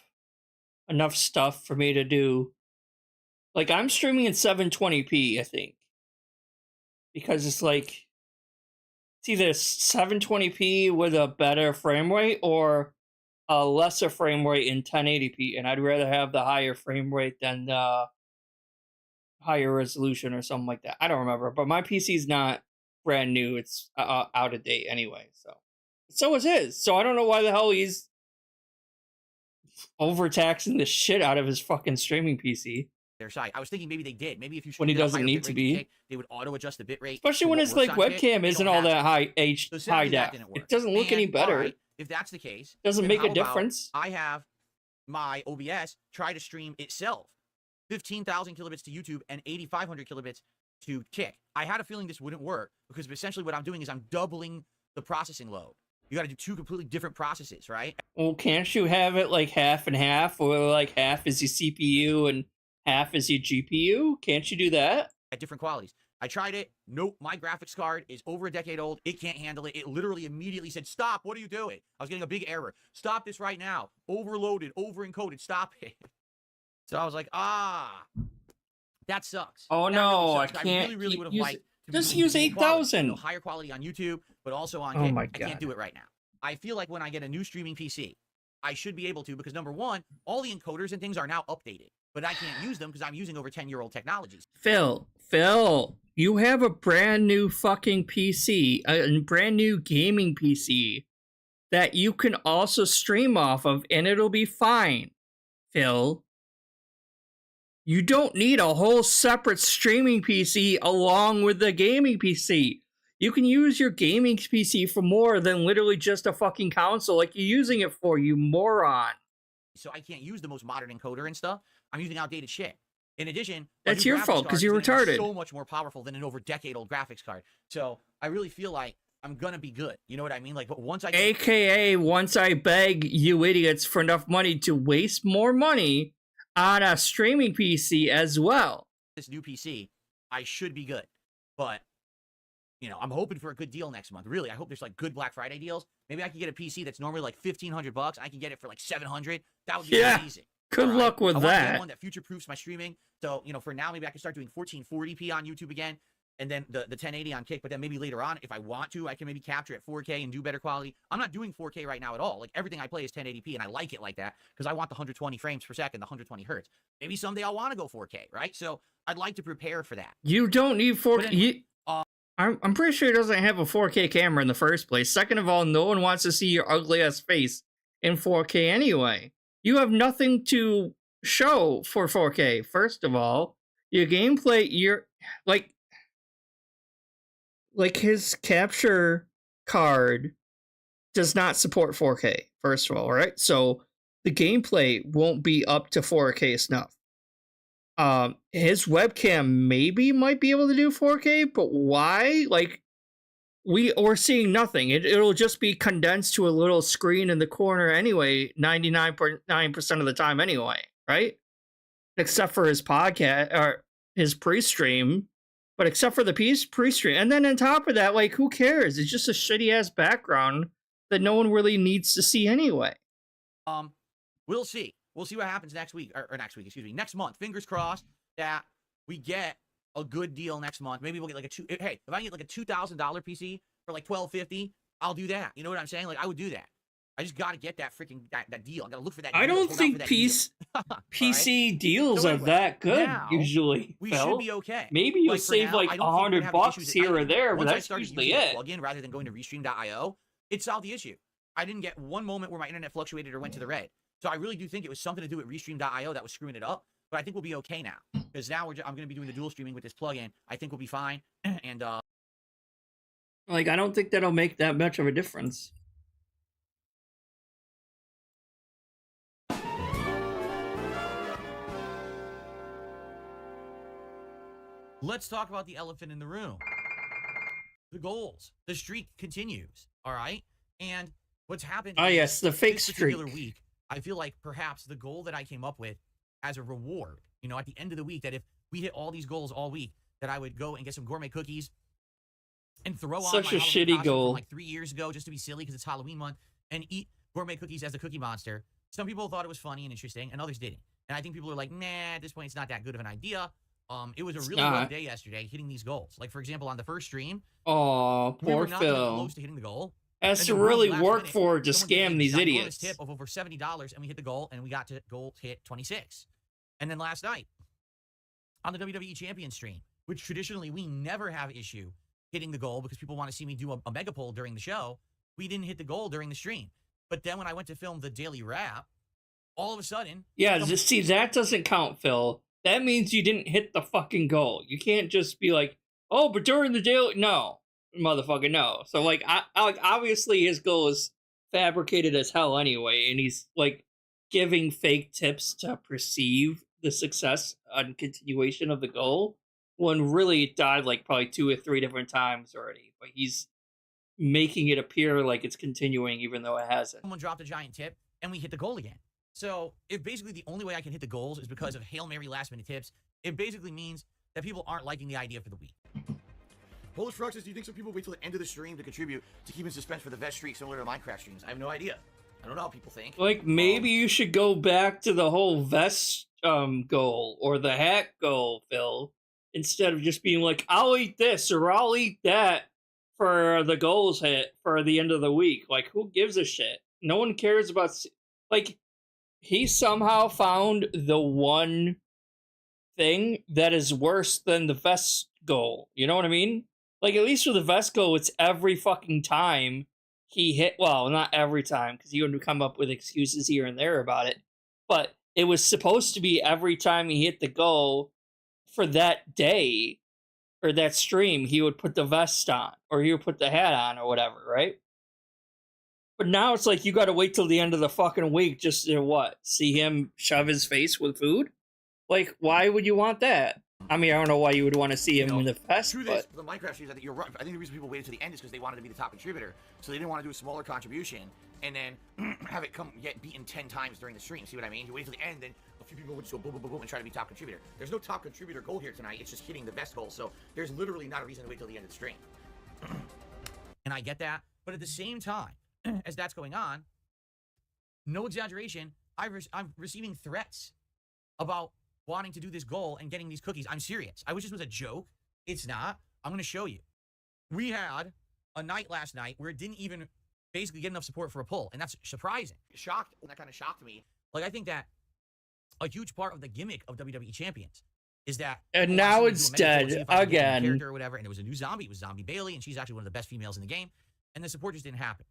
enough stuff for me to do. Like, I'm streaming in 720p, I think. Because it's like, it's either 720p with a better frame rate or a lesser frame rate in 1080p, and I'd rather have the higher frame rate than the higher resolution or something like that. I don't remember, but my PC's not brand new. It's out of date anyway, so is his. So I don't know why the hell he's overtaxing the shit out of his fucking streaming PC. Their site. I was thinking maybe they did. Maybe if you When he streamed at a doesn't higher need bitrate to than be. Kick, they would auto adjust the bitrate. Especially for when what his works like on Kick. webcam They isn't don't all have that high So high sadly, that def. didn't work. It doesn't look any And, better. alright, if that's the case, Doesn't then make how a about difference. I have my OBS try to stream itself 15,000 kilobits to YouTube and 8,500 kilobits to Kick. I had a feeling this wouldn't work because essentially what I'm doing is I'm doubling the processing load. You got to do 2 completely different processes, right? Well, can't you have it like half and half, or like half is your CPU and half is your GPU? Can't you do that? At different qualities. I tried it. Nope. My graphics card is over a decade old. It can't handle it. It literally immediately said, stop. What are you doing? I was getting a big error. Stop this right now. Overloaded, over-encoded. Stop it. So I was like, that sucks. Oh, That no, really I sucks. can't I really would have use liked it. to Just be use more quality, 8,000. higher quality on YouTube, but also on Oh Kick. my I can't God. do it right now. I feel like when I get a new streaming PC, I should be able to, because number one, all the encoders and things are now updated, but I can't use them because I'm using over 10-year-old technologies. Phil, you have a brand new fucking PC, a brand new gaming PC that you can also stream off of, and it'll be fine. Phil, you don't need a whole separate streaming PC along with the gaming PC. You can use your gaming PC for more than literally just a fucking console like you're using it for, you moron. So I can't use the most modern encoder and stuff. I'm using outdated shit. In addition, That's a new your graphics fault, 'cause card you're is gonna be retarded. so much more powerful than an over decade-old graphics card. So I really feel like I'm gonna be good. You know what I mean? Like, but once I get AKA, once I beg you idiots for enough money to waste more money on a streaming PC as well. this new PC, I should be good. But you know, I'm hoping for a good deal next month. Really, I hope there's like good Black Friday deals. Maybe I can get a PC that's normally like $1,500. I can get it for like $700. That would be Yeah. amazing. Good All luck with I want to get that. one that future-proofs my streaming. So, you know, for now, maybe I can start doing 1440p on YouTube again, and then the 1080 on Kick. But then maybe later on, if I want to, I can maybe capture at 4K and do better quality. I'm not doing 4K right now at all. Like, everything I play is 1080p, and I like it like that because I want the 120 frames per second, the 120 hertz. Maybe someday I'll want to go 4K, right? So I'd like to prepare for that. You don't need 4K. But anyway, I'm pretty sure it doesn't have a 4K camera in the first place. Second of all, no one wants to see your ugly ass face in 4K anyway. You have nothing to show for 4K. First of all, your gameplay, you're like his capture card does not support 4K, first of all, right? So the gameplay won't be up to 4K snuff. His webcam maybe might be able to do 4K, but why? Like, we're seeing nothing. It'll just be condensed to a little screen in the corner anyway, 99.9% of the time anyway, right? Except for his podcast or his pre-stream, but except for the pre-stream. And then on top of that, like, who cares? It's just a shitty ass background that no one really needs to see anyway. We'll see. We'll see what happens next week, or next month. Fingers crossed that we get a good deal next month. Maybe we'll get like hey, if I get like a $2,000 PC for like $1,250, I'll do that. You know what I'm saying? Like, I would do that. I just got to get that freaking that deal. I got to look for that. I don't think PC deals are that good usually. We Phil. should be okay. Maybe you'll like, save now, like $100 here or there, but that's usually it. Plugin rather than going to restream.io, it solved the issue. I didn't get one moment where my internet fluctuated or went to the red. So I really do think it was something to do with restream.io that was screwing it up. But I think we'll be okay now, because now I'm going to be doing the dual streaming with this plugin. I think we'll be fine. And like, I don't think that'll make that much of a difference. let's talk about the elephant in the room. The goals. The streak continues. All right. And what's happened? Oh yes, the fake this particular streak. week, I feel like perhaps the goal that I came up with as a reward, you know, at the end of the week, that if we hit all these goals all week, that I would go and get some gourmet cookies and throw on Such my a Halloween shitty costume goal. from like 3 years ago, just to be silly because it's Halloween month, and eat gourmet cookies as the Cookie Monster. Some people thought it was funny and interesting, and others didn't. And I think people are like, nah, at this point, it's not that good of an idea. It was a really rough day yesterday hitting these goals. Like, for example, on the first stream, oh, we poor were not even Phil. close to hitting the goal. Has And to then really last work minute, for it to someone gave scam me these a ginormous idiots. tip of over $70, and we hit the goal, and we got to goal hit 26. And then last night, on the WWE Champion stream, which traditionally we never have issue hitting the goal because people want to see me do a mega poll during the show, we didn't hit the goal during the stream. But then when I went to film the daily wrap, all of a sudden... Yeah, see, that doesn't count, Phil. That means you didn't hit the fucking goal. You can't just be like, oh, but during the daily... No, motherfucker, no. So, like, obviously his goal is fabricated as hell anyway, and he's, like, giving fake tips to perceive the success and continuation of the goal, when really it died, like, probably 2 or 3 different times already. But he's making it appear like it's continuing even though it hasn't. Someone dropped a giant tip, and we hit the goal again. So if basically the only way I can hit the goals is because of Hail Mary last-minute tips, it basically means that people aren't liking the idea for the week. Polish Frog says, do you think some people wait till the end of the stream to contribute to keep in suspense for the vest streak similar to Minecraft streams? I have no idea. I don't know how people think. Like, maybe you should go back to the whole vest goal or the hat goal, Phil, instead of just being like, I'll eat this or I'll eat that for the goals hit for the end of the week. Like, who gives a shit? No one cares about... Like, he somehow found the one thing that is worse than the vest goal. You know what I mean? Like, at least with the vest goal, it's every fucking time he hit... Well, not every time, because he would come up with excuses here and there about it. But it was supposed to be every time he hit the goal for that day, or that stream, he would put the vest on, or he would put the hat on, or whatever, right? But now it's like you gotta wait till the end of the fucking week just to, what, see him shove his face with food? Like, why would you want that? I mean, I don't know why you would want to see him in the vest, Truth but... is, the Minecraft streams, I think you're right. I think the reason people waited to the end is because they wanted to be the top contributor, so they didn't want to do a smaller contribution and then have it get beaten 10 times during the stream. See what I mean? You wait till the end, then a few people would just go boom, boom, boom, boom, and try to be top contributor. There's no top contributor goal here tonight. It's just hitting the best goal, so there's literally not a reason to wait till the end of the stream. And I get that, but at the same time, as that's going on, no exaggeration, I'm receiving threats about wanting to do this goal and getting these cookies. I'm serious. I wish this was a joke. It's not. I'm going to show you. We had a night last night where it didn't even basically get enough support for a poll, and that's surprising. Shocked. That kind of shocked me. Like, I think that a huge part of the gimmick of WWE Champions is that... And now it's dead again. Character or whatever, and it was a new zombie. It was Zombie Bailey, and she's actually one of the best females in the game, and the support just didn't happen.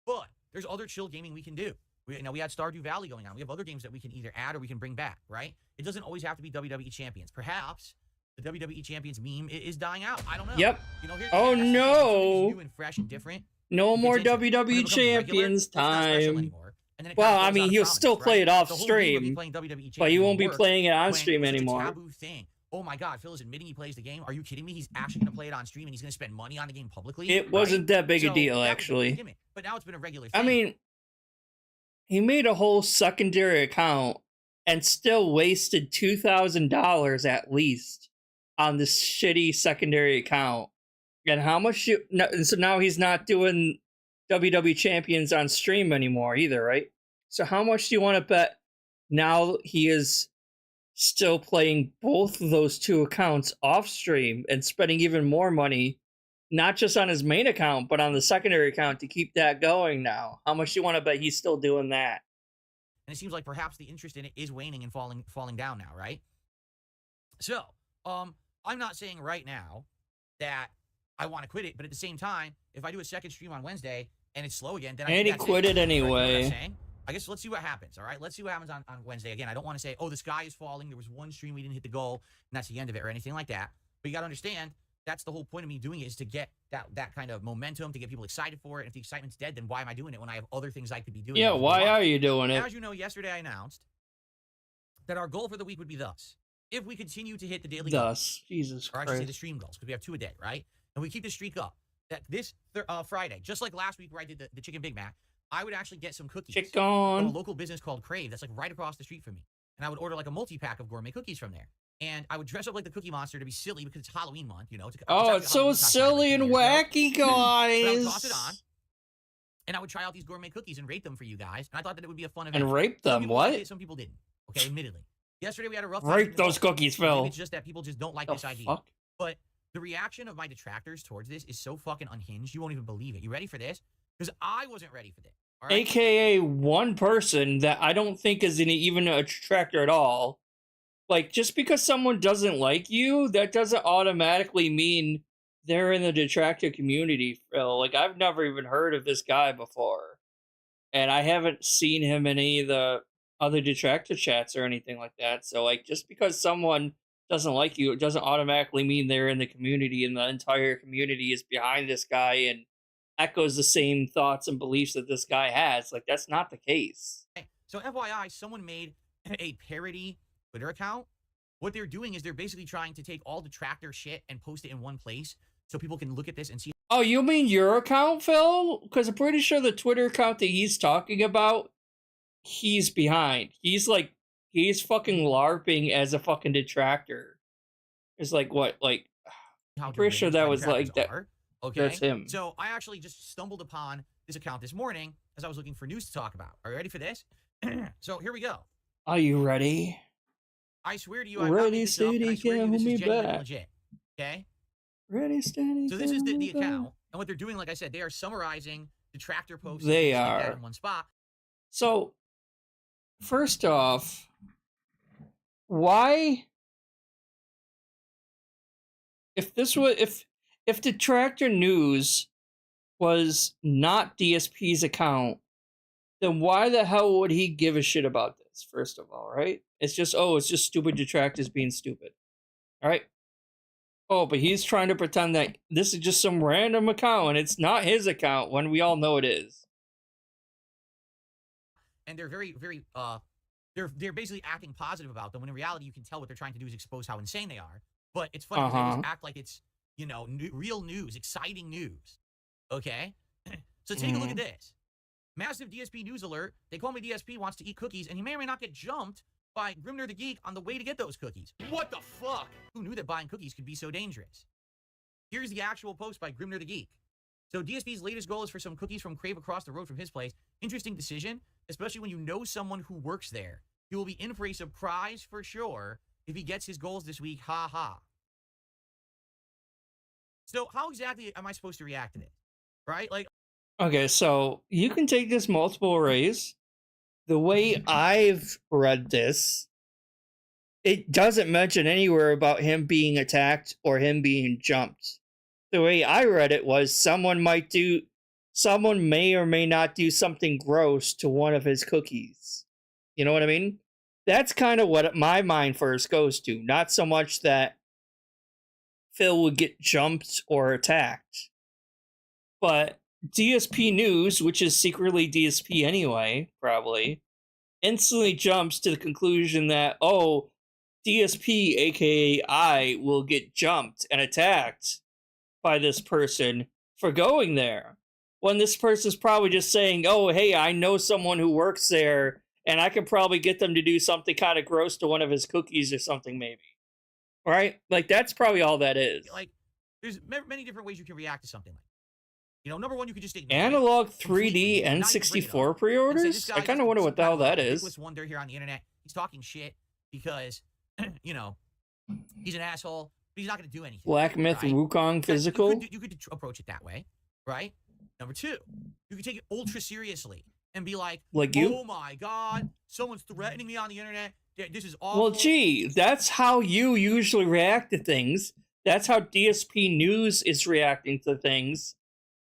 But there's other chill gaming we can do. We had Stardew Valley going on. We have other games that we can either add or we can bring back, right? It doesn't always have to be WWE Champions. Perhaps the WWE Champions meme is dying out. I don't know. Yep. You know, Oh, no. New and fresh and different. No He more gets into it. When it WWE becomes regular, Champions it's not special time. anymore, and then it Well, kinda I goes mean, out of he'll prominence, still play right? it off The whole thing of me stream, playing WWE but you Champions won't be worked playing it on when stream it was such a anymore. taboo thing. Oh my God, Phil is admitting he plays the game. Are you kidding me? He's actually going to play it on stream and he's going to spend money on the game publicly. It wasn't that big a So, deal, that was the actually. gimmick, but now it's been a regular I thing. mean, he made a whole secondary account and still wasted $2,000 at least on this shitty secondary account. And how much you? No, so now he's not doing WWE Champions on stream anymore either, right? So how much do you want to bet now he is still playing both of those two accounts off stream and spending even more money, not just on his main account, but on the secondary account to keep that going now? How much do you want to bet he's still doing that? And it seems like perhaps the interest in it is waning and falling down now, right? So, I'm not saying right now that I want to quit it, but at the same time, if I do a second stream on Wednesday and it's slow again, then I And think he that's quit it right? You know what I'm anyway. saying? I guess let's see what happens, all right? Let's see what happens on Wednesday. Again, I don't want to say, oh, the sky is falling. There was one stream we didn't hit the goal, and that's the end of it or anything like that. But you got to understand, that's the whole point of me doing it, is to get that kind of momentum, to get people excited for it. And if the excitement's dead, then why am I doing it when I have other things I could be doing? Yeah, why are you doing it? As you know, yesterday I announced that our goal for the week would be thus. If we continue to hit the daily goals, Jesus or I should say the Christ. stream goals, because we have 2 a day, right? And we keep the streak up, that this Friday, just like last week where I did the Chicken Big Mac, I would actually get some cookies from a Chicken. local business called Crave that's like right across the street from me. And I would order like a multi-pack of gourmet cookies from there. And I would dress up like the Cookie Monster to be silly because it's Halloween month, you know. Oh, it's so silly and wacky, But I would guys. toss it on, and I would try out these gourmet cookies and rate them for you guys. And I thought that it would be a fun event. And rape Some them, people liked what? it, some people didn't. Okay, admittedly. Yesterday we had a rough time Rape getting those involved. cookies, Maybe Phil. it's just that people just don't like The this idea. fuck? But the reaction of my detractors towards this is so fucking unhinged, you won't even believe it. You ready for this? Because I wasn't ready for this. All right? AKA one person that I don't think is even a detractor at all. Like, just because someone doesn't like you, that doesn't automatically mean they're in the detractor community, Phil. Like, I've never even heard of this guy before. And I haven't seen him in any of the other detractor chats or anything like that. So, like, just because someone doesn't like you, it doesn't automatically mean they're in the community and the entire community is behind this guy and echoes the same thoughts and beliefs that this guy has. Like, that's not the case. So FYI, someone made a parody Twitter account. What they're doing is they're basically trying to take all detractor shit and post it in one place so people can look at this and see. Oh, you mean your account, Phil? Because I'm pretty sure the Twitter account that he's talking about, he's behind. He's fucking LARPing as a fucking detractor. It's like, what? Like, how I'm pretty sure that was like that. are. Okay, That's him. So I actually just stumbled upon this account this morning as I was looking for news to talk about. Are you ready for this? So here we go. Are you ready? I swear to you, I'm not Ready, making this up, and I steady, swear to you, can't this hold is me genuine and back. legit. Okay. Ready, steady. So this is the can't hold me account, back. and what they're doing, like I said, they are summarizing detractor posts. They and things like that are. in one spot. So, first off, why? If this was if Detractor News was not DSP's account, then why the hell would he give a shit about this? First of all, right? It's just stupid detractors being stupid. All right. Oh, but he's trying to pretend that this is just some random account and it's not his account when we all know it is. And they're very, very, they're basically acting positive about them, when in reality you can tell what they're trying to do is expose how insane they are. But it's funny, 'cause they just act like it's, you know, real news, exciting news. Okay? So take a look at this. Massive DSP news alert. They call me DSP wants to eat cookies, and he may or may not get jumped by Grimner the Geek on the way to get those cookies. What the fuck? Who knew that buying cookies could be so dangerous? Here's the actual post by Grimner the Geek. So DSP's latest goal is for some cookies from Crave across the road from his place. Interesting decision, especially when you know someone who works there. He will be in for a surprise for sure if he gets his goals this week. Ha ha. So how exactly am I supposed to react to this? Right? Like, Okay, so you can take this multiple ways. The way I've read this, it doesn't mention anywhere about him being attacked or him being jumped. The way I read it was someone may or may not do something gross to one of his cookies. You know what I mean? That's kind of what my mind first goes to. Not so much that Phil would get jumped or attacked. But DSP News, which is secretly DSP anyway, probably, instantly jumps to the conclusion that, oh, DSP, aka I, will get jumped and attacked by this person for going there. When this person's probably just saying, oh, hey, I know someone who works there, and I can probably get them to do something kind of gross to one of his cookies or something, maybe. Right? Like, that's probably all that is. Like, there's many different ways you can react to something like that. You know, number one, you could just ignore Analog it completely, 3D not even bring it N64 up. pre-orders? And say, this I guy's kind of just wonder some what the kind hell of that ridiculous is. wonder here on the internet. He's talking shit because, you know, he's an asshole, but he's not going to do anything. Black Myth right? Wukong Physical? You could approach it that way, right? Number two, you could take it ultra seriously and be like you? oh my God, someone's threatening me on the internet. This is awful. Well, gee, that's how you usually react to things. That's how DSP News is reacting to things.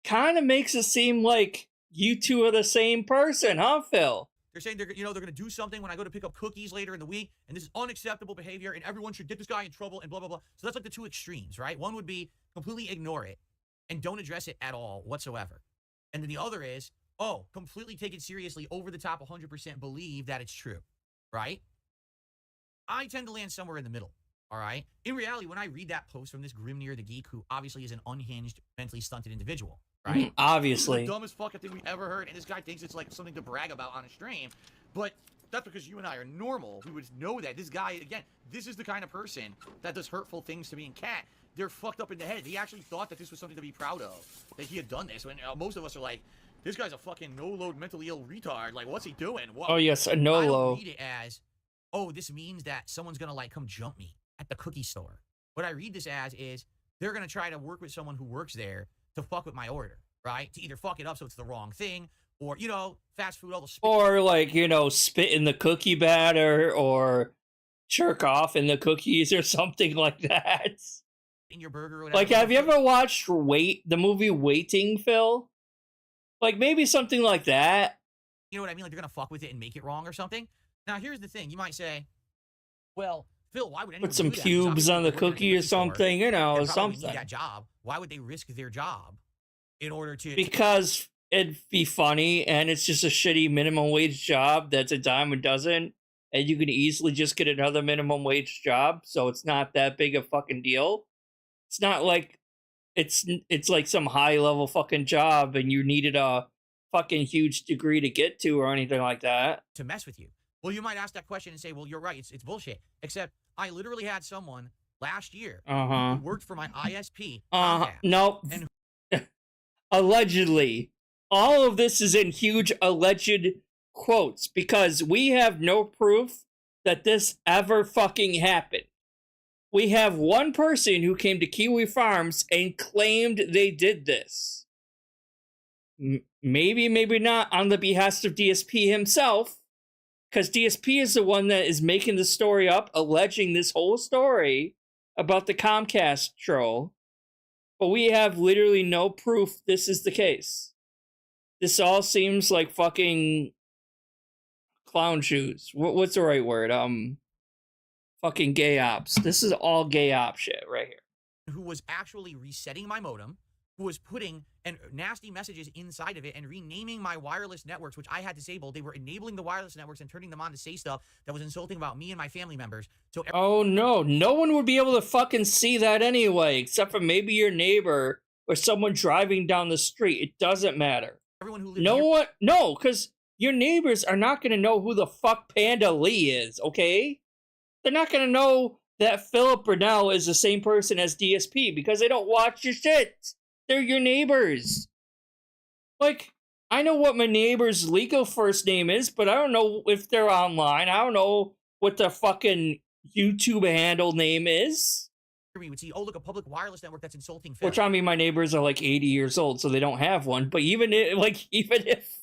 Kind of makes it seem like you two are the same person, huh, Phil? They're saying they're going to do something when I go to pick up cookies later in the week, and this is unacceptable behavior, and everyone should get this guy in trouble, and blah, blah, blah. So that's like the two extremes, right? One would be completely ignore it and don't address it at all whatsoever. And then the other is, oh, completely take it seriously, over the top, 100% believe that it's true, right? I tend to land somewhere in the middle, all right? In reality, when I read that post from this Grimnir the Geek, who obviously is an unhinged, mentally stunted individual, right? Obviously. This is the dumbest fucking thing we ever heard, and this guy thinks it's like something to brag about on a stream, but that's because you and I are normal. We would know that. This guy, again, this is the kind of person that does hurtful things to me and Kat. They're fucked up in the head. He actually thought that this was something to be proud of, that he had done this, when most of us are like, this guy's a fucking no-load mentally ill retard. Like, what's he doing? What? Oh, yes, a I no-low. don't read it as, oh, this means that someone's gonna, like, come jump me at the cookie store. What I read this as is, they're gonna try to work with someone who works there to fuck with my order, right? To either fuck it up so it's the wrong thing, or, you know, fast food, all the spit. Or, like, you know, spit in the cookie batter, or jerk off in the cookies, or something like that. In your burger or whatever. Like, have you ever watched the movie Waiting, Phil? Like, maybe something like that. You know what I mean? Like, they're gonna fuck with it and make it wrong or something. Now, here's the thing. You might say, well, Phil, why would anyone Put some do that? cubes on the Working at cookie or store, something, you know, they probably something. need that job. Why would they risk their job in order to... Because it'd be funny, and it's just a shitty minimum wage job that's a dime a dozen, and you can easily just get another minimum wage job, so it's not that big a fucking deal. It's not like it's like some high level fucking job and you needed a fucking huge degree to get to or anything like that. To mess with you. Well, you might ask that question and say, well, you're right, it's bullshit. Except I literally had someone last year who worked for my ISP. Nope. And allegedly. All of this is in huge alleged quotes because we have no proof that this ever fucking happened. We have one person who came to Kiwi Farms and claimed they did this. Maybe, maybe not on the behest of DSP himself, because DSP is the one that is making the story up, alleging this whole story about the Comcast troll. But we have literally no proof this is the case. This all seems like fucking clown shoes. What's the right word? Fucking gay ops. This is all gay op shit right here. Who was actually resetting my modem, who was putting nasty messages inside of it and renaming my wireless networks, which I had disabled. They were enabling the wireless networks and turning them on to say stuff that was insulting about me and my family members. So oh no, no one would be able to fucking see that anyway, except for maybe your neighbor or someone driving down the street. It doesn't matter. Everyone who lives No, because your neighbors are not going to know who the fuck Panda Lee is, okay? They're not going to know that Philip Burnell is the same person as DSP because they don't watch your shit. They're your neighbors. Like, I know what my neighbor's legal first name is, but I don't know if they're online. I don't know what their fucking YouTube handle name is. we would see, oh, look, a public wireless network that's insulting Phil. Which, I mean, my neighbors are like 80 years old, so they don't have one. But even if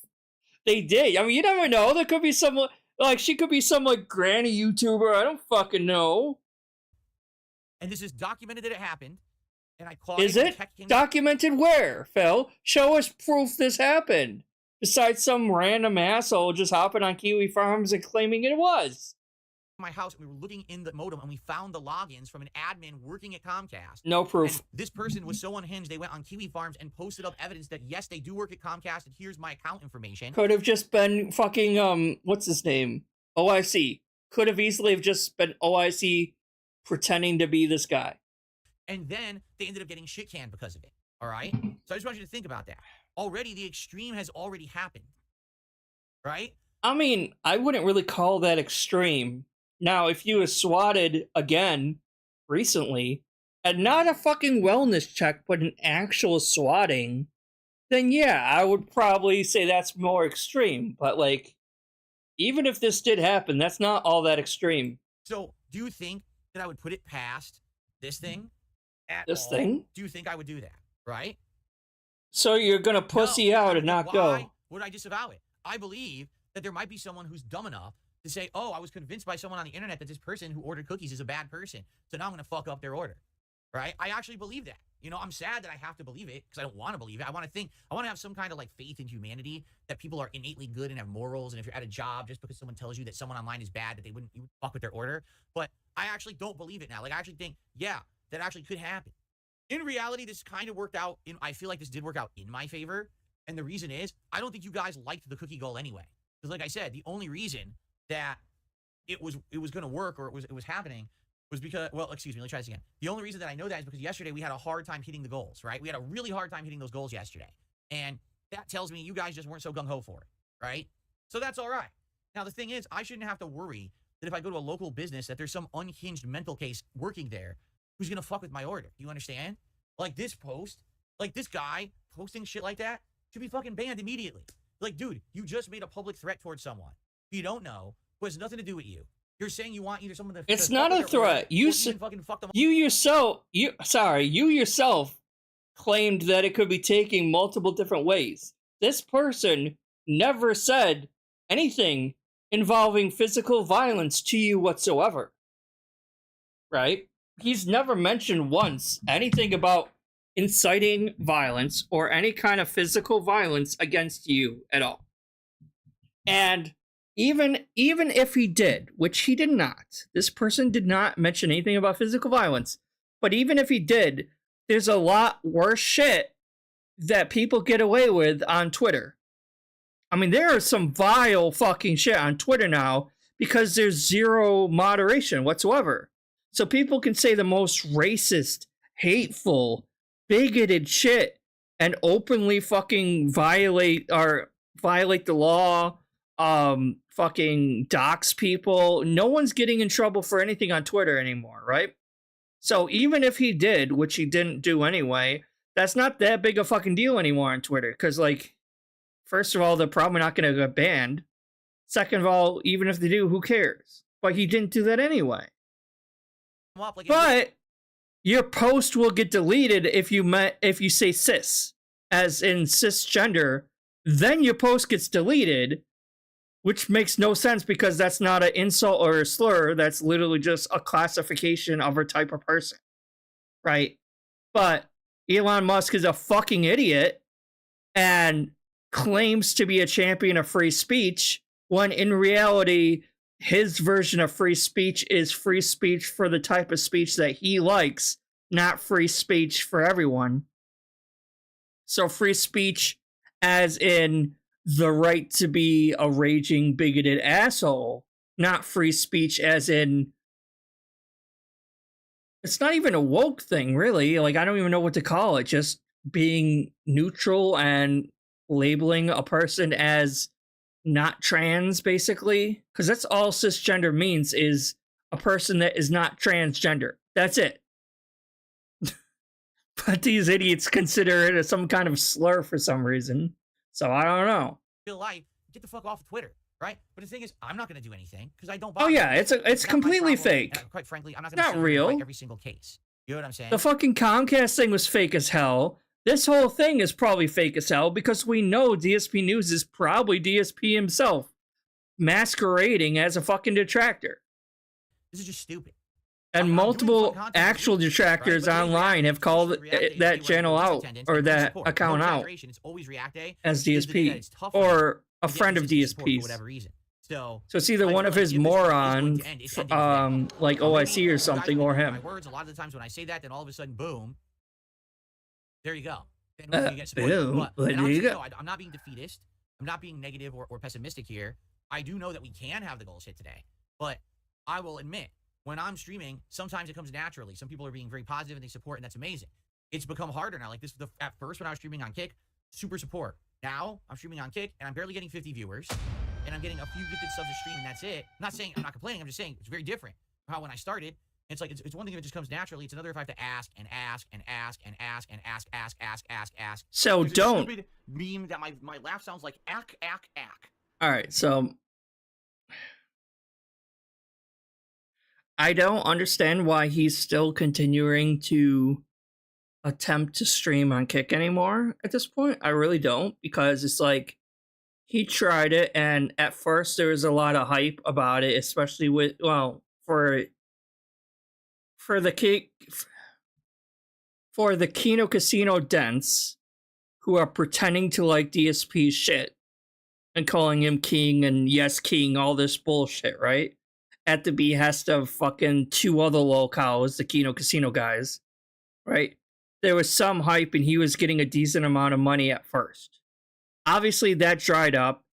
they did, I mean, you never know. There could be some, like, she could be some, like, granny YouTuber. I don't fucking know. And this is documented that it happened. And I called. Is it documented where, Phil? Show us proof this happened. Besides some random asshole just hopping on Kiwi Farms and claiming it was. my house and we were looking in the modem and we found the logins from an admin working at Comcast. No proof. And this person was so unhinged, they went on Kiwi Farms and posted up evidence that, yes, they do work at Comcast and here's my account information. Could have just been fucking, what's his name? OIC. Could have easily have just been OIC pretending to be this guy. And then they ended up getting shit canned because of it. All right? So I just want you to think about that. Already, the extreme has already happened. Right? I mean, I wouldn't really call that extreme. Now, if you were swatted again recently, and not a fucking wellness check, but an actual swatting, then yeah, I would probably say that's more extreme. But, like, even if this did happen, that's not all that extreme. So, do you think that I would put it past this thing at This all? thing? Do you think I would do that? Right? So you're gonna pussy No, out and not go. Why would I disavow it? I believe that there might be someone who's dumb enough to say, oh, I was convinced by someone on the internet that this person who ordered cookies is a bad person, so now I'm going to fuck up their order, right? I actually believe that. You know, I'm sad that I have to believe it because I don't want to believe it. I want to have some kind of like faith in humanity, that people are innately good and have morals, and if you're at a job, just because someone tells you that someone online is bad, that you would fuck with their order. But I actually don't believe it now. Like, I actually think, yeah, that actually could happen. In reality, this kind of worked out. I feel like this did work out in my favor, and the reason is I don't think you guys liked the cookie goal anyway. Because like I said, the only reason that it was going to work, or it was happening, was because, well, excuse me, let me try this again. The only reason that I know that is because yesterday we had a hard time hitting the goals, right? We had a really hard time hitting those goals yesterday. And that tells me you guys just weren't so gung-ho for it, right? So that's all right. Now, the thing is, I shouldn't have to worry that if I go to a local business that there's some unhinged mental case working there who's going to fuck with my order. Do you understand? Like this post, like this guy posting shit like that should be fucking banned immediately. Like, dude, you just made a public threat towards someone you don't know, who has nothing to do with you. You're saying you want either someone to... It's not a threat. You yourself claimed that it could be taking multiple different ways. This person never said anything involving physical violence to you whatsoever. Right? He's never mentioned once anything about inciting violence or any kind of physical violence against you at all. And even if he did, which he did not, this person did not mention anything about physical violence, but even if he did, there's a lot worse shit that people get away with on Twitter. I mean, there is some vile fucking shit on Twitter now because there's zero moderation whatsoever. So people can say the most racist, hateful, bigoted shit and openly fucking violate the law, fucking dox people. No one's getting in trouble for anything on Twitter anymore, right? So even if he did, which he didn't do anyway, that's not that big a fucking deal anymore on Twitter. Because, like, first of all, they're probably not going to get banned. Second of all, even if they do, who cares? But he didn't do that anyway. But your post will get deleted if you say cis, as in cisgender. Then your post gets deleted, which makes no sense because that's not an insult or a slur. That's literally just a classification of a type of person, right? But Elon Musk is a fucking idiot and claims to be a champion of free speech when in reality his version of free speech is free speech for the type of speech that he likes, not free speech for everyone. So free speech as in the right to be a raging, bigoted asshole, not free speech as in... It's not even a woke thing, really. Like, I don't even know what to call it. Just being neutral and labeling a person as not trans, basically. Because that's all cisgender means, is a person that is not transgender. That's it. But these idiots consider it as some kind of slur for some reason. So I don't know. Real life, get the fuck off of Twitter, right? But the thing is, I'm not going to do anything because I don't. Oh yeah, it's completely fake. And quite frankly, I'm not going to. Not real. Every single case. You know what I'm saying? The fucking Comcast thing was fake as hell. This whole thing is probably fake as hell because we know DSP News is probably DSP himself masquerading as a fucking detractor. This is just stupid. And multiple actual detractors online have called that channel out, or that account out, it's always React Day as DSP, or a friend of DSP's. For whatever reason. So it's either I one feel of like his if this is going moron, to end, it's ending today. like Or maybe OIC you or guys something, will or take him. my words. A lot of the times when I say that, then all of a sudden, boom, there you go. Then we get spoiled. Boom, But, and there you honestly, go. no, I'm not being defeatist. I'm not being negative or pessimistic here. I do know that we can have the goals hit today. But I will admit, when I'm streaming, sometimes it comes naturally. Some people are being very positive and they support, and that's amazing. It's become harder now. Like this, at first when I was streaming on Kick, super support. Now I'm streaming on Kick, and I'm barely getting 50 viewers, and I'm getting a few gifted subs a stream, and that's it. I'm not saying I'm not complaining. I'm just saying it's very different from how when I started. It's like it's one thing if it just comes naturally. It's another if I have to ask and ask and ask and ask and ask. So There's a don't. stupid meme that my laugh sounds like ack. All right, so I don't understand why he's still continuing to attempt to stream on Kick anymore at this point. I really don't, because it's like he tried it, and at first there was a lot of hype about it, especially with for the Kino Casino dents who are pretending to like DSP shit and calling him king and yes king, all this bullshit, right? At the behest of fucking 2 other lolcows, the Kino Casino guys, right? There was some hype and he was getting a decent amount of money at first. Obviously that dried up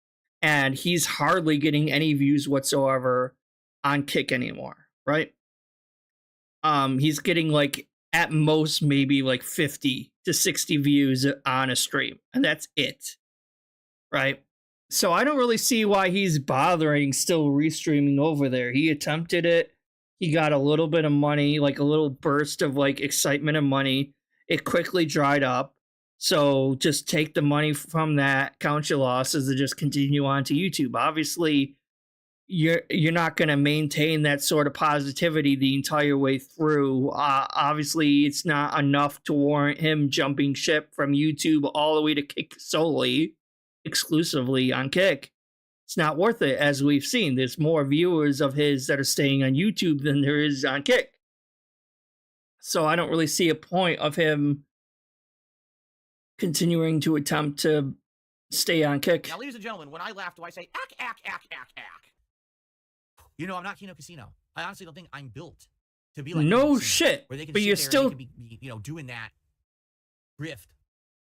and he's hardly getting any views whatsoever on Kick anymore, right? He's getting like at most maybe like 50 to 60 views on a stream, and that's it, right? So I don't really see why he's bothering still restreaming over there. He attempted it. He got a little bit of money, like a little burst of like excitement and money. It quickly dried up. So just take the money from that, count your losses, and just continue on to YouTube. Obviously, you're not going to maintain that sort of positivity the entire way through. Obviously, it's not enough to warrant him jumping ship from YouTube all the way to Kick solely, exclusively on Kick. It's not worth it, as we've seen. There's more viewers of his that are staying on YouTube than there is on Kick. So I don't really see a point of him continuing to attempt to stay on Kick. Now, ladies and gentlemen, when I laugh, do I say ack? You know, I'm not Kino Casino. I honestly don't think I'm built to be like no Kino Casino, shit, where they can but sit you're there still and they can be, doing that grift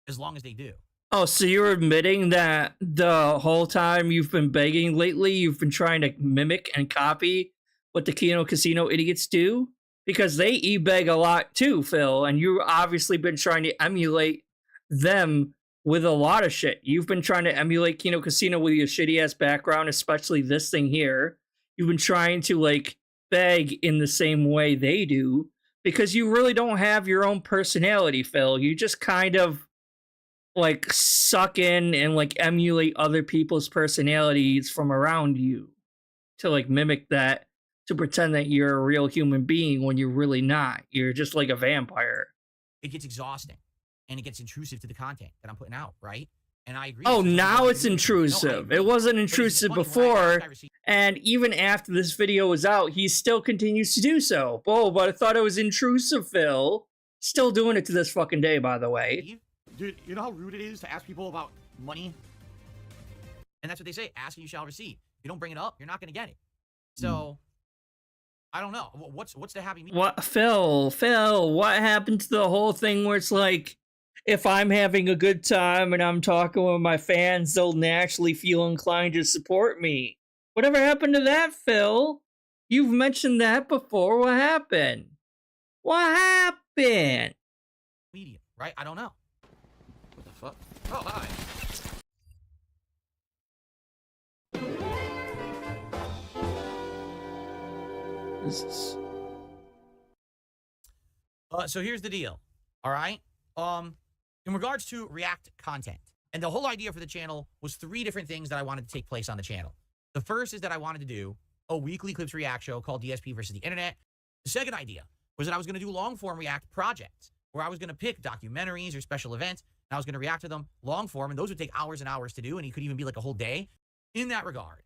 as long as they do. Oh, so you're admitting that the whole time you've been begging lately, you've been trying to mimic and copy what the Kino Casino idiots do? Because they e-beg a lot too, Phil, and you've obviously been trying to emulate them with a lot of shit. You've been trying to emulate Kino Casino with your shitty-ass background, especially this thing here. You've been trying to, like, beg in the same way they do, because you really don't have your own personality, Phil. You just kind of like suck in and like emulate other people's personalities from around you to like mimic that, to pretend that you're a real human being when you're really not. You're just like a vampire. It gets exhausting and it gets intrusive to the content that I'm putting out, right? And I agree. Oh, now it's intrusive. It wasn't intrusive before. And even after this video was out, he still continues to do so. Oh, but I thought it was intrusive, Phil. Still doing it to this fucking day, by the way. Dude, you know how rude it is to ask people about money? And that's what they say, ask and you shall receive. If you don't bring it up, you're not going to get it. So, I don't know. What's the happy medium? What, Phil, what happened to the whole thing where it's like, if I'm having a good time and I'm talking with my fans, they'll naturally feel inclined to support me? Whatever happened to that, Phil? You've mentioned that before. What happened? What happened? Medium, right? I don't know. What the fuck? Oh, hi. So here's the deal. All right. In regards to React content, and the whole idea for the channel was 3 different things that I wanted to take place on the channel. The first is that I wanted to do a weekly clips react show called DSP versus the internet. The second idea was that I was going to do long form React projects where I was going to pick documentaries or special events and I was going to react to them long form, and those would take hours and hours to do, and it could even be like a whole day. In that regard,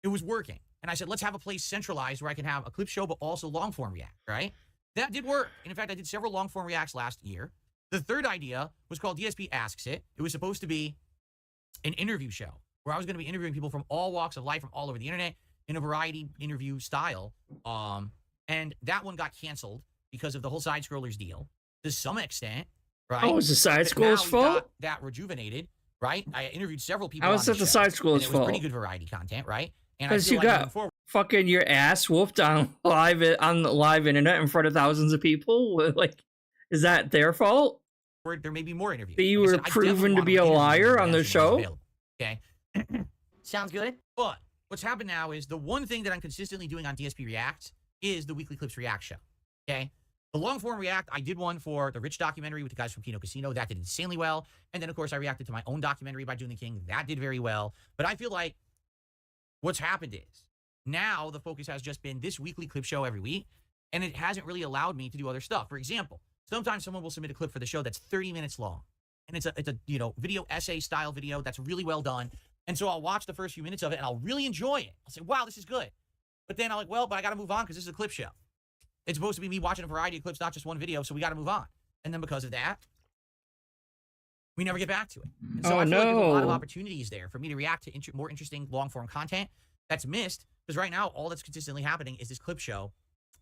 it was working. And I said, let's have a place centralized where I can have a clip show, but also long form react, right? That did work. And in fact, I did several long form reacts last year. The third idea was called DSP Asks It. It was supposed to be an interview show where I was going to be interviewing people from all walks of life, from all over the internet, in a variety interview style. And that one got canceled because of the whole side scrollers deal to some extent, right? Oh, was the side But scrollers' now we fault? got that rejuvenated, right? I interviewed several people. How is on that the show, side and scrollers' it was pretty fault? good variety content, right? And I Because feel you like moving got forward, fucking your ass whooped on the live internet in front of thousands of people. Like, is that their fault? there may be more interviews. That you Like I were said, I definitely proven to wanna be a interview liar you on the guys when show? it's available, okay? Sounds good. But what's happened now is the one thing that I'm consistently doing on DSP Reacts is the weekly clips react show, okay? The long form react, I did one for the Rich documentary with the guys from Kino Casino. That did insanely well. And then, of course, I reacted to my own documentary by Doing the King. That did very well. But I feel like what's happened is now the focus has just been this weekly clip show every week, and it hasn't really allowed me to do other stuff. For example, sometimes someone will submit a clip for the show that's 30 minutes long, and it's a video essay style video that's really well done. And so I'll watch the first few minutes of it, and I'll really enjoy it. I'll say, wow, this is good. But then I'm like, well, but I got to move on because this is a clip show. It's supposed to be me watching a variety of clips, not just one video, so we got to move on. And then because of that, we never get back to it. And so I feel like there's a lot of opportunities there for me to react to more interesting long-form content that's missed, because right now, all that's consistently happening is this clip show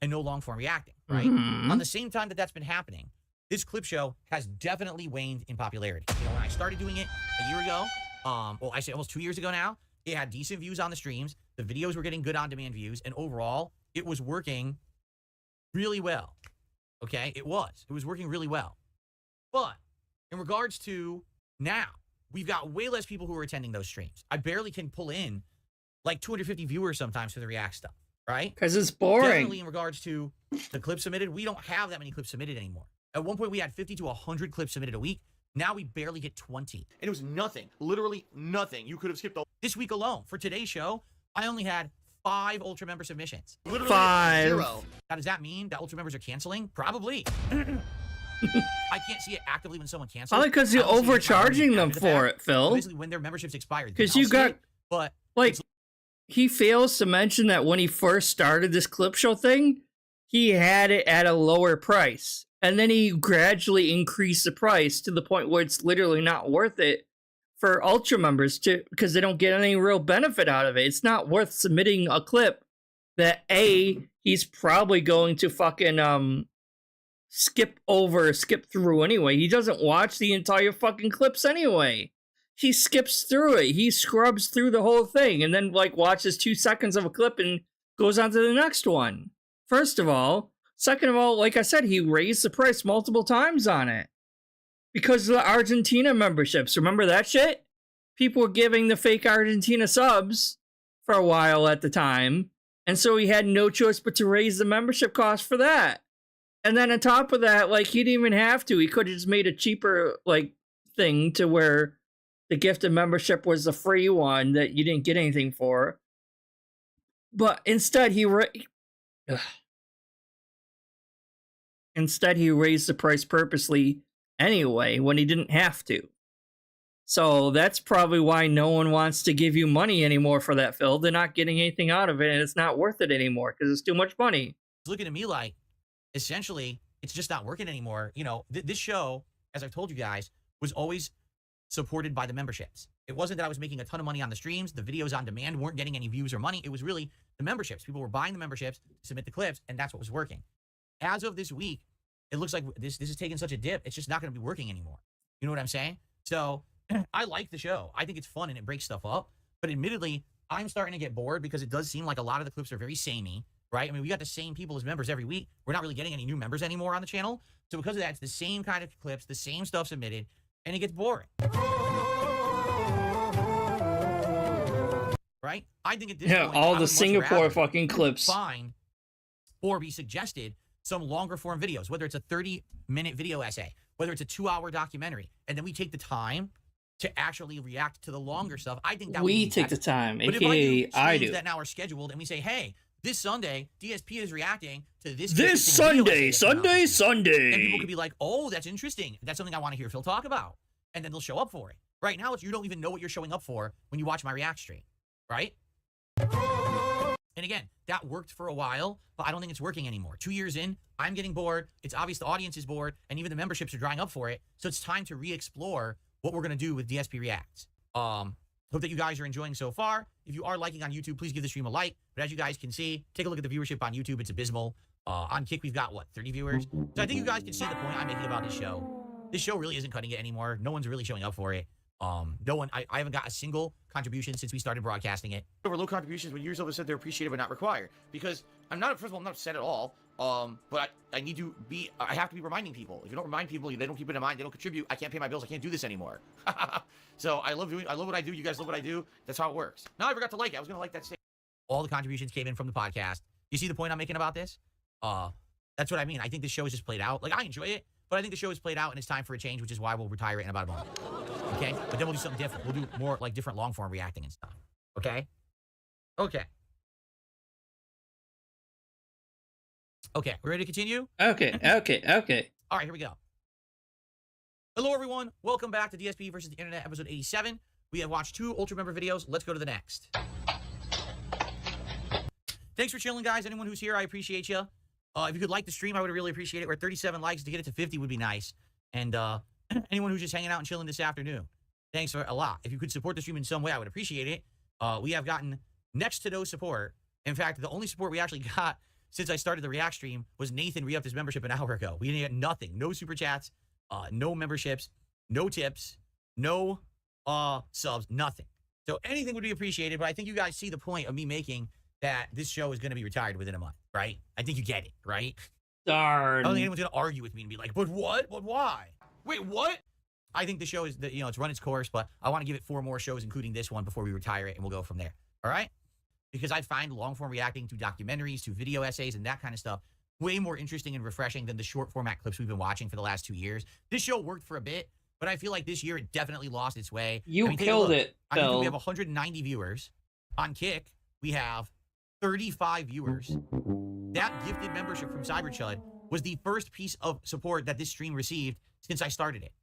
and no long-form reacting, right? On the same time that that's been happening, this clip show has definitely waned in popularity. You know, when I started doing it a year ago, well, I say almost 2 years ago now, it had decent views on the streams. The videos were getting good on-demand views, and overall, it was working really well, okay? It was working really well. But in regards to now, we've got way less people who are attending those streams. I barely can pull in like 250 viewers sometimes for the React stuff, right? Because it's boring. Definitely in regards to the clips submitted, we don't have that many clips submitted anymore. At one point, we had 50 to 100 clips submitted a week. Now we barely get 20. And it was nothing, literally nothing. You could have skipped this week alone. For today's show, I only had 5 Ultra member submissions. Literally 5. 0. Now, does that mean that Ultra members are canceling? Probably. I can't see it actively when someone cancels. Probably because you're I don't see it overcharging them after the for fact. it, Phil. So basically, when their memberships expired, Because then you I'll see got, it, but like, he fails to mention that when he first started this clip show thing, he had it at a lower price. And then he gradually increased the price to the point where it's literally not worth it for Ultra members because they don't get any real benefit out of it. It's not worth submitting a clip that he's probably going to fucking skip through anyway. He doesn't watch the entire fucking clips anyway. He skips through it. He scrubs through the whole thing and then like watches 2 seconds of a clip and goes on to the next one. First of all. Second of all, like I said, he raised the price multiple times on it. Because of the Argentina memberships. Remember that shit? People were giving the fake Argentina subs for a while at the time. And so he had no choice but to raise the membership cost for that. And then on top of that, like, he didn't even have to. He could have just made a cheaper, like, thing to where the gifted membership was the free one that you didn't get anything for. But instead, Instead, he raised the price purposely anyway when he didn't have to. So that's probably why no one wants to give you money anymore for that, Phil. They're not getting anything out of it, and it's not worth it anymore because it's too much money. It's looking at me like, essentially, it's just not working anymore. You know, this show, as I've told you guys, was always supported by the memberships. It wasn't that I was making a ton of money on the streams. The videos on demand weren't getting any views or money. It was really the memberships. People were buying the memberships to submit the clips, and that's what was working. As of this week, it looks like this is taking such a dip. It's just not going to be working anymore. You know what I'm saying? So I like the show. I think it's fun and it breaks stuff up. But admittedly, I'm starting to get bored because it does seem like a lot of the clips are very samey, right? I mean, we got the same people as members every week. We're not really getting any new members anymore on the channel. So because of that, it's the same kind of clips, the same stuff submitted, and it gets boring. Right? I think at this point, all I the would much Singapore rather fucking clips. find or be suggested some longer form videos, whether it's a 30-minute video essay, whether it's a 2-hour documentary, and then we take the time to actually react to the longer stuff. I think that We would be take the better. time, But aka if I streams do. that now are scheduled, and we say, hey, this Sunday, DSP is reacting to this This interesting Sunday, video essay that came out this week. Sunday. And people could be like, oh, that's interesting. That's something I want to hear Phil talk about. And then they'll show up for it. Right now, you don't even know what you're showing up for when you watch my React stream, right? And again, that worked for a while, but I don't think it's working anymore. 2 years in, I'm getting bored. It's obvious the audience is bored, and even the memberships are drying up for it. So it's time to re-explore what we're going to do with DSP Reacts. Hope that you guys are enjoying so far. If you are liking on YouTube, please give the stream a like. But as you guys can see, take a look at the viewership on YouTube. It's abysmal. On Kick, we've got, what, 30 viewers? So I think you guys can see the point I'm making about this show. This show really isn't cutting it anymore. No one's really showing up for it. No one, I haven't got a single contribution since we started broadcasting it. Over low contributions when years over said they're appreciated but not required. Because I'm not, first of all, I'm not upset at all. But I need to be, I have to be reminding people. If you don't remind people, they don't keep it in mind, they don't contribute, I can't pay my bills, I can't do this anymore. So I love what I do, you guys love what I do, that's how it works. Now I forgot to like it, I was gonna like that statement. All the contributions came in from the podcast. You see the point I'm making about this? That's what I mean. I think the show is just played out. Like, I enjoy it, but I think the show is played out and it's time for a change, which is why we'll retire it in about a month. Okay? But then we'll do something different. We'll do more, like, different long-form reacting and stuff. Okay? Okay. Okay, we ready to continue? Okay. All right, here we go. Hello, everyone. Welcome back to DSP versus the Internet, episode 87. We have watched 2 Ultra Member videos. Let's go to the next. Thanks for chilling, guys. Anyone who's here, I appreciate you. If you could like the stream, I would really appreciate it. We're at 37 likes. To get it to 50 would be nice. And anyone who's just hanging out and chilling this afternoon, thanks for a lot. If you could support the stream in some way, I would appreciate it. We have gotten next to no support. In fact, the only support we actually got since I started the re-ack stream was Nathan re-upped his membership an hour ago. We didn't get nothing. No super chats, no memberships, no tips, no subs, nothing. So anything would be appreciated, but I think you guys see the point of me making that this show is going to be retired within a month, right? I think you get it, right? Darn. I don't think anyone's going to argue with me and be like, but what? But why? Wait, what? I think the show is, it's run its course, but I want to give it 4 more shows, including this one, before we retire it, and we'll go from there. All right? Because I find long-form reacting to documentaries, to video essays, and that kind of stuff way more interesting and refreshing than the short-format clips we've been watching for the last 2 years. This show worked for a bit, but I feel like this year it definitely lost its way. You killed it, on YouTube, Phil. we have 190 viewers. On Kick, we have 35 viewers. That gifted membership from CyberChud was the first piece of support that this stream received since I started it.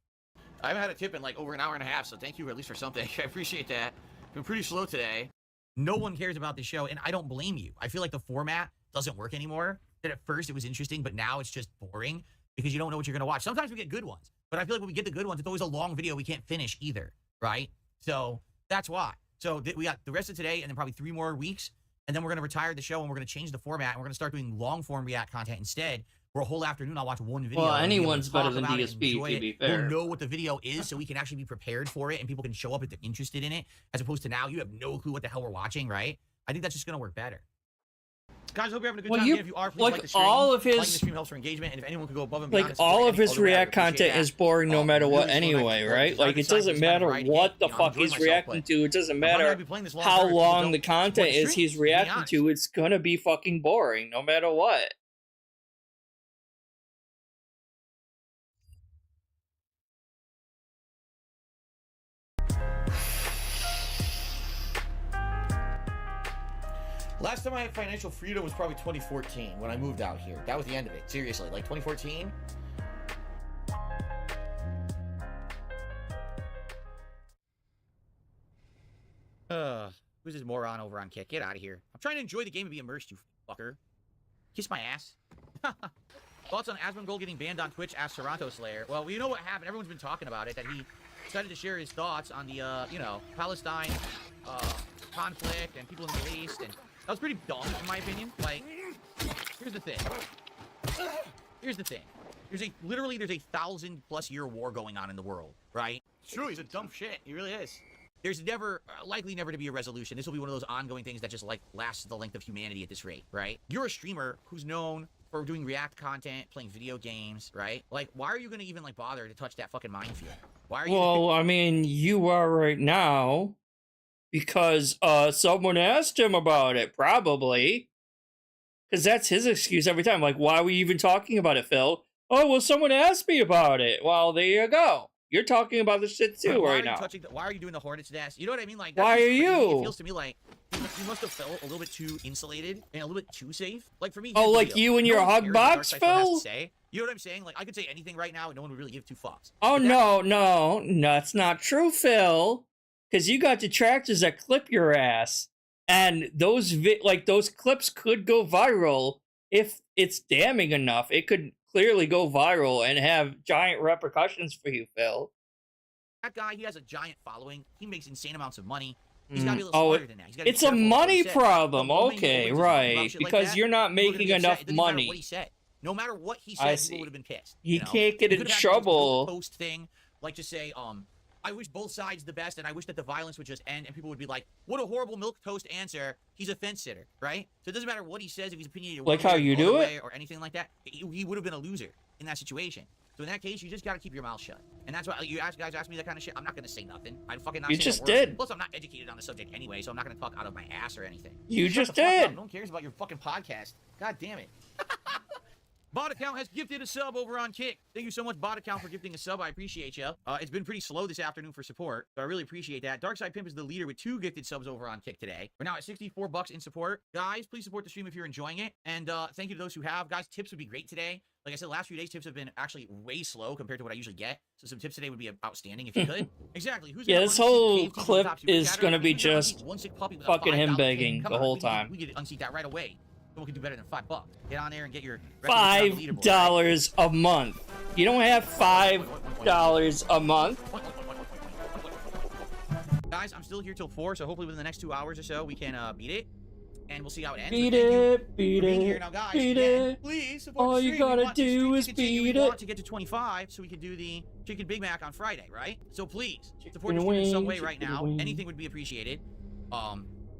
I haven't had a tip in like over an hour and a half, so thank you at least for something. I appreciate that. Been pretty slow today. No one cares about this show, and I don't blame you. I feel like the format doesn't work anymore. That at first it was interesting, but now it's just boring because you don't know what you're going to watch. Sometimes we get good ones, but I feel like when we get the good ones, it's always a long video we can't finish either, right? So that's why. So we got the rest of today and then probably 3 more weeks, and then we're going to retire the show and we're going to change the format and we're going to start doing long-form react content instead. For a whole afternoon, I'll watch one video. Well, anyone's better than DSP, to be fair. We'll know what the video is so we can actually be prepared for it and people can show up if they're interested in it, as opposed to now you have no clue what the hell we're watching, right? I think that's just going to work better. Guys, hope you're having a good time. If you are, please like the stream. All of his, liking the stream helps for engagement, and if anyone could go above and beyond, like all of his react content is boring no matter what anyway, right? Like it doesn't matter what the fuck he's reacting to. It doesn't matter how long the content is he's reacting to. It's gonna be fucking boring no matter what. Last time I had financial freedom was probably 2014 when I moved out here. That was the end of it. Seriously, like 2014. Who's this moron over on Kick? Get out of here. I'm trying to enjoy the game and be immersed, you fucker. Kiss my ass. Thoughts on Asmongold getting banned on Twitch? Asked Toronto Slayer. Well, you know what happened. Everyone's been talking about it, that he decided to share his thoughts on the, Palestine conflict and people in the Middle East, and that was pretty dumb, in my opinion. Like, here's the thing. There's a 1,000+ year war going on in the world, right? It's true, he's a dumb shit. He really is. There's likely never to be a resolution. This will be one of those ongoing things that just, like, lasts the length of humanity at this rate, right? You're a streamer who's known for doing react content, playing video games, right? Like, why are you gonna even, like, bother to touch that fucking minefield? Why are you... Well, I mean, you are right now. Because someone asked him about it, probably. Because that's his excuse every time. Like, why are we even talking about it, Phil? Oh, well, someone asked me about it. Well, there you go. You're talking about this shit too right now. Why are you doing the Hornet's nest? You know what I mean? Like, why are you? It feels to me like you must have felt a little bit too insulated and a little bit too safe. Like for me. Oh, like you and your hug box, Phil? You know what I'm saying? Like I could say anything right now and no one would really give 2 fucks. Oh, no, that's not true, Phil. Because you got detractors that clip your ass, and those those clips could go viral if it's damning enough. It could clearly go viral and have giant repercussions for you, Phil. That guy, he has a giant following. He makes insane amounts of money. He's got to be a little Oh, smarter than that. He's gotta be it's a careful about what he money says. problem. The moment he Okay, opens his mouth about right. shit like Because that, you're not people are gonna making be upset. enough It doesn't matter money. what he said. No matter what he I said, see. people would have been pissed. He you know? can't get He in could have had this trouble. post thing, like just say, I wish both sides the best, and I wish that the violence would just end, and people would be like, "What a horrible milk toast answer." He's a fence sitter, right? So it doesn't matter what he says if he's opinionated Like one how way or you the do other it? way or anything like that. He would have been a loser in that situation. So in that case, you just got to keep your mouth shut. And that's why guys ask me that kind of shit. I'm not gonna say nothing. I'm fucking not. You saying just a word. did. Plus, I'm not educated on the subject anyway, so I'm not gonna talk out of my ass or anything. You Shut just the fuck up. did. No one cares about your fucking podcast. God damn it. Bot account has gifted a sub over on Kick. Thank you so much, Bot account, for gifting a sub. I appreciate you. It's been pretty slow this afternoon for support, so I really appreciate that. Darkside Pimp is the leader with 2 gifted subs over on Kick today. We're now at $64 in support. Guys, please support the stream if you're enjoying it. And thank you to those who have. Guys, tips would be great today. Like I said, the last few days, tips have been actually way slow compared to what I usually get. So some tips today would be outstanding if you could. Exactly. Who's Yeah, gonna this unseat whole Cave Team from clip Top Super is Chatter? gonna be Who's gonna just unseat one sick puppy with a fucking him $5 begging pin? Come the on, whole we can- time. We could unseat that right away. We can do better than $5. Get on there and get your record on the leaderboard, right? $5 a month. You don't have $5 a month. Guys, I'm still here till 4, so hopefully within the next 2 hours or so we can beat it, and we'll see how it ends. Beat But thank you it, beat for being here. it, Now, guys, beat again, it. please support All the you stream. gotta We want this do streak is to continue. beat We want it. to get to 25 so we can do the Chicken Big Mac on Friday, right? So please support Chicken the stream in some wing, way right chicken now. wing. Anything would be appreciated.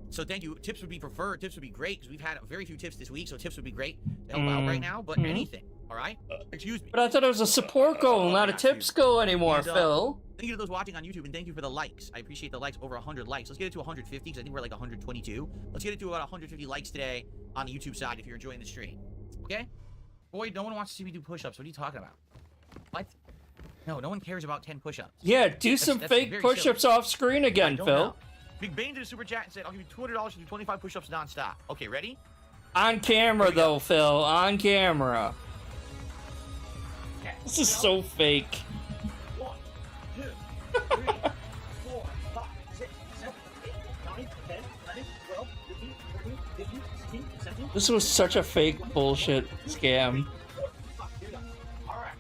So thank you. Tips would be preferred. Tips would be great because we've had very few tips this week, so tips would be great to help out right now. But anything, all right? Excuse me. But I thought it was a support goal, not a Yeah, tips dude. goal anymore, And, Phil. Thank you to those watching on YouTube, and thank you for the likes. I appreciate the likes. Over 100 likes. Let's get it to 150 because I think we're like 122. Let's get it to about 150 likes today on the YouTube side if you're enjoying the stream. Okay? Boy, no one wants to see me do push-ups. What are you talking about? What? No one cares about 10 push-ups. Yeah, do some that's fake very push-ups off screen I again, don't Phil. know. Big Bane did a super chat and said, "I'll give you $200 to do 25 push-ups nonstop." Okay, ready? On camera, Here we go. though, Phil. On camera. Okay. This is so fake. 1, 2, 3, 4, 5, 6, 7, 8, 9, 10, 11, 12, 15, 14, 15, 16, 17. This was such a fake bullshit scam. Alright.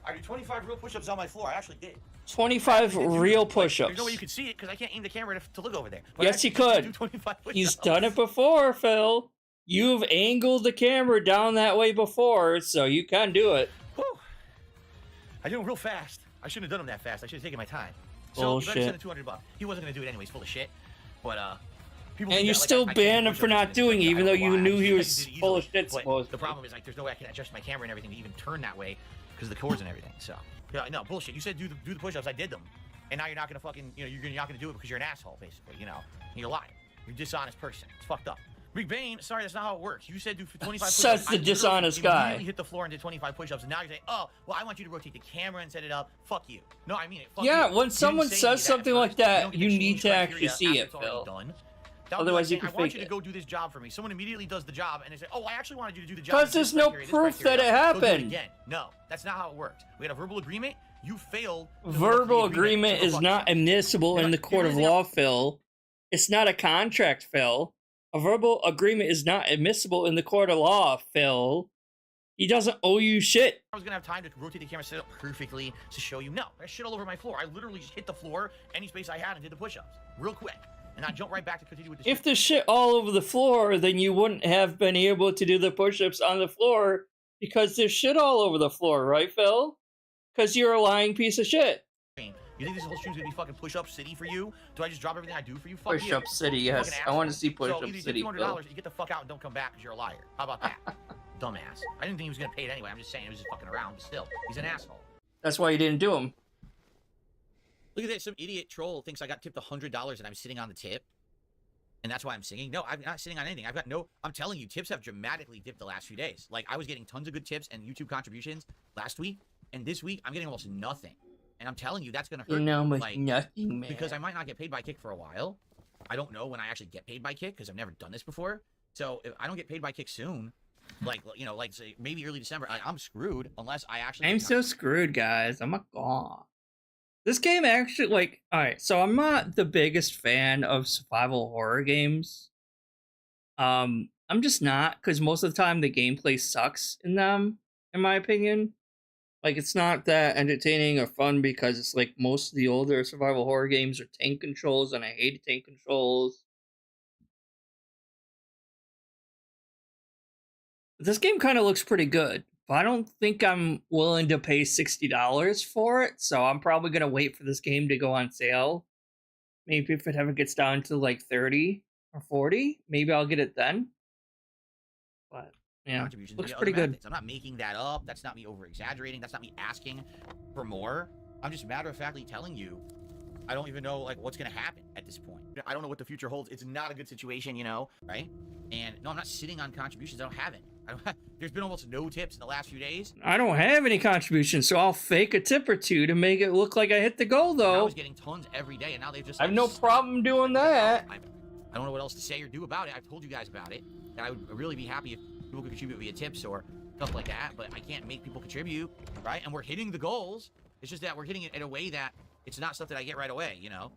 I did 25 real push-ups on my floor. I actually did. 25 real There's push-ups. no way you could see it because I can't aim the camera to look over there. But Yes, I you actually did could. do 25 push-ups. He's done it before, Phil. You've angled the camera down that way before, so you can do it. Whew. I do them real fast. I shouldn't have done them that fast. I should have taken my time. So you better send Bullshit. him $200. He wasn't gonna do it anyways, full of shit. But people And think you that, like, still I can't banned do him for push-ups not and doing it, I even don't though know you why. knew I he just was did it full of easily. shit, But supposedly. the problem is, like, there's no way I can adjust my camera and everything to even turn that way because of the cords and everything. So yeah, no bullshit. You said do the push-ups. I did them, and now you're not gonna fucking you're not gonna do it because you're an asshole, basically. You're lying. You're a dishonest person. It's fucked up. Big Bane, sorry, that's not how it works. You said do 25 push-ups. Such the I literally dishonest guy. immediately hit the floor and did 25 push-ups, and now you're saying, oh, well, I want you to rotate the camera and set it up. Fuck you. No, I mean it. Fuck Yeah, you. when You someone didn't say says that something at like first. that, don't get you to need change to actually criteria see after it, it's already Phil. done. That would be Otherwise like you can saying, I want fake you to it. go do this job for me. Someone immediately does the job and they say, oh, I actually wanted you to do the job. Because This there's no criteria, this proof that criteria. it Go do happened. again. No, that's not how it worked. We had a verbal agreement. You failed. to live up to Verbal the agreement so is fuck not you. admissible in the court of Everything law, Phil. It's not a contract, Phil. A verbal agreement is not admissible in the court of law, Phil. He doesn't owe you shit. I was gonna have time to rotate the camera, set it up perfectly to show you. No, I shit all over my floor. I literally just hit the floor, any space I had, and did the push-ups real quick, and I jumped right back to continue with the. If there's shit all over the floor, then you wouldn't have been able to do the push-ups on the floor because there's shit all over the floor, right, Phil? Because you're a lying piece of shit. You think this whole stream's gonna be fucking push-up city for you? Do I just drop everything I do for you? Fuck you. Push-up city, You yes. fucking I want to asshole. see push-up So either you city, get Phil. $200 or you get the fuck out and don't come back because you're a liar. How about that? Dumbass. I didn't think he was gonna pay it anyway. I'm just saying he was just fucking around, but still, he's an asshole. That's why you didn't do them. Look at this. Some idiot troll thinks I got tipped $100 and I'm sitting on the tip. And that's why I'm singing. No, I'm not sitting on anything. I'm telling you, tips have dramatically dipped the last few days. Like, I was getting tons of good tips and YouTube contributions last week. And this week, I'm getting almost nothing. And I'm telling you, that's going to hurt. Like nothing, man. Because I might not get paid by Kick for a while. I don't know when I actually get paid by Kick because I've never done this before. So if I don't get paid by Kick soon, like say maybe early December, I'm screwed unless I actually. I'm so screwed, guys. I'm a god. This game actually, alright, so I'm not the biggest fan of survival horror games. I'm just not, because most of the time the gameplay sucks in them, in my opinion. Like, it's not that entertaining or fun because it's like most of the older survival horror games are tank controls, and I hate tank controls. This game kind of looks pretty good, but I don't think I'm willing to pay $60 for it, so I'm probably going to wait for this game to go on sale. Maybe if it ever gets down to like 30 or 40, maybe I'll get it then. But yeah, Contributions looks via pretty other good. methods. I'm not making that up. That's not me over-exaggerating. That's not me asking for more. I'm just matter-of-factly telling you I don't even know like what's gonna happen at this point. I don't know what the future holds. It's not a good situation, you know, right? And no, I'm not sitting on contributions. I don't have any. There's been almost no tips in the last few days. I don't have any contributions, so I'll fake a tip or two to make it look like I hit the goal, And I though. was getting tons every day, and now they've just. I have like, no stopped. problem doing that. I don't know what else to say or do about it. I've told you guys about it. That I would really be happy if people could contribute via tips or stuff like that, but I can't make people contribute, right? And we're hitting the goals. It's just that we're hitting it in a way that it's not stuff that I get right away, you know?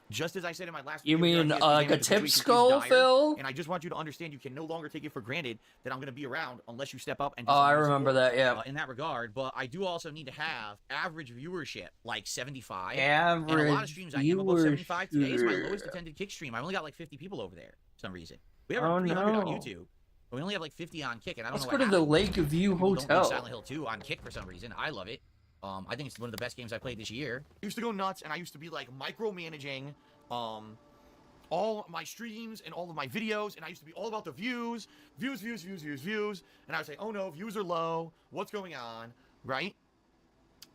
Just as I said in my last You video, mean DSP like a the tip situation is skull, dire, Phil? And I just want you to understand you can no longer take it for granted that I'm going to be around unless you step up and do Oh, I something to remember support, that, yeah. in that regard, but I do also need to have average viewership, like 75. Average and a lot of streams I am above 75. Today is my viewership. lowest attended Kick stream. I only got like 50 people over there for some reason. We have Oh, 300 on no. YouTube. But we only have like 50 on Kick, and I don't Let's know go what to the happened. Lakeview People don't play Hotel. Silent Hill 2 on Kick for some reason. I love it. I think it's one of the best games I played this year. I used to go nuts, and I used to be like micromanaging all my streams and all of my videos, and I used to be all about the views. And I would say, oh no, views are low. What's going on, right?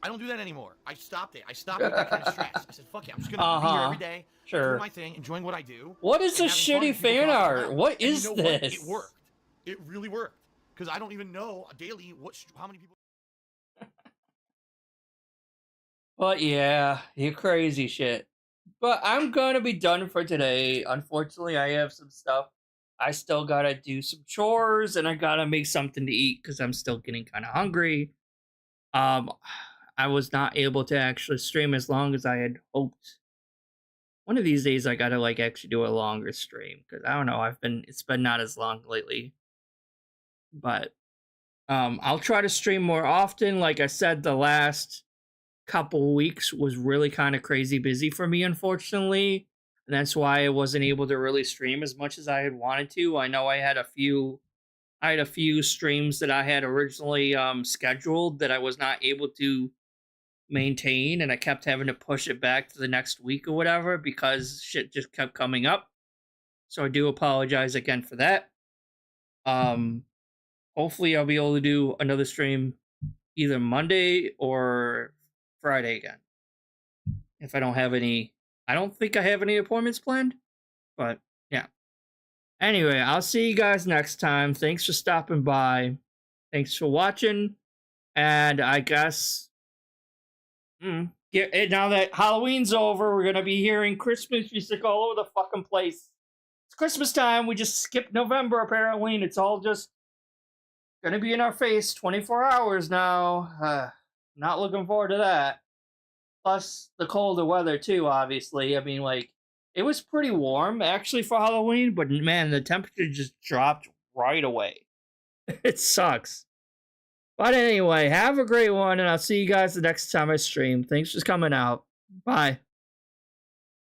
I don't do that anymore. I stopped it. I stopped with that kind of stress. I said, fuck it, I'm just gonna be here every day, Sure. doing my thing, enjoying what I do. What is and this having fun shitty with people fan crossing art? around. What And you is know this? What? It worked. It really worked. Because I don't even know daily how many people. But yeah, you crazy shit. But I'm gonna be done for today. Unfortunately, I have some stuff. I still gotta do some chores, and I gotta make something to eat because I'm still getting kind of hungry. I was not able to actually stream as long as I had hoped. One of these days, I gotta like actually do a longer stream because I don't know. It's been not as long lately. But I'll try to stream more often. Like I said, the last couple weeks was really kind of crazy busy for me, unfortunately. And that's why I wasn't able to really stream as much as I had wanted to. I know I had a few streams that I had originally scheduled that I was not able to maintain, and I kept having to push it back to the next week or whatever because shit just kept coming up. So I do apologize again for that. Hopefully I'll be able to do another stream either Monday or Friday again. If I don't have any, I don't think I have any appointments planned, but yeah. Anyway, I'll see you guys next time. Thanks for stopping by. Thanks for watching. And I guess, now that Halloween's over, we're going to be hearing Christmas music all over the fucking place. It's Christmas time. We just skipped November, apparently, and it's all just going to be in our face 24 hours now. Not looking forward to that. Plus, the colder weather, too, obviously. I mean, like, it was pretty warm, actually, for Halloween, but, man, the temperature just dropped right away. It sucks. But anyway, have a great one, and I'll see you guys the next time I stream. Thanks for coming out. Bye.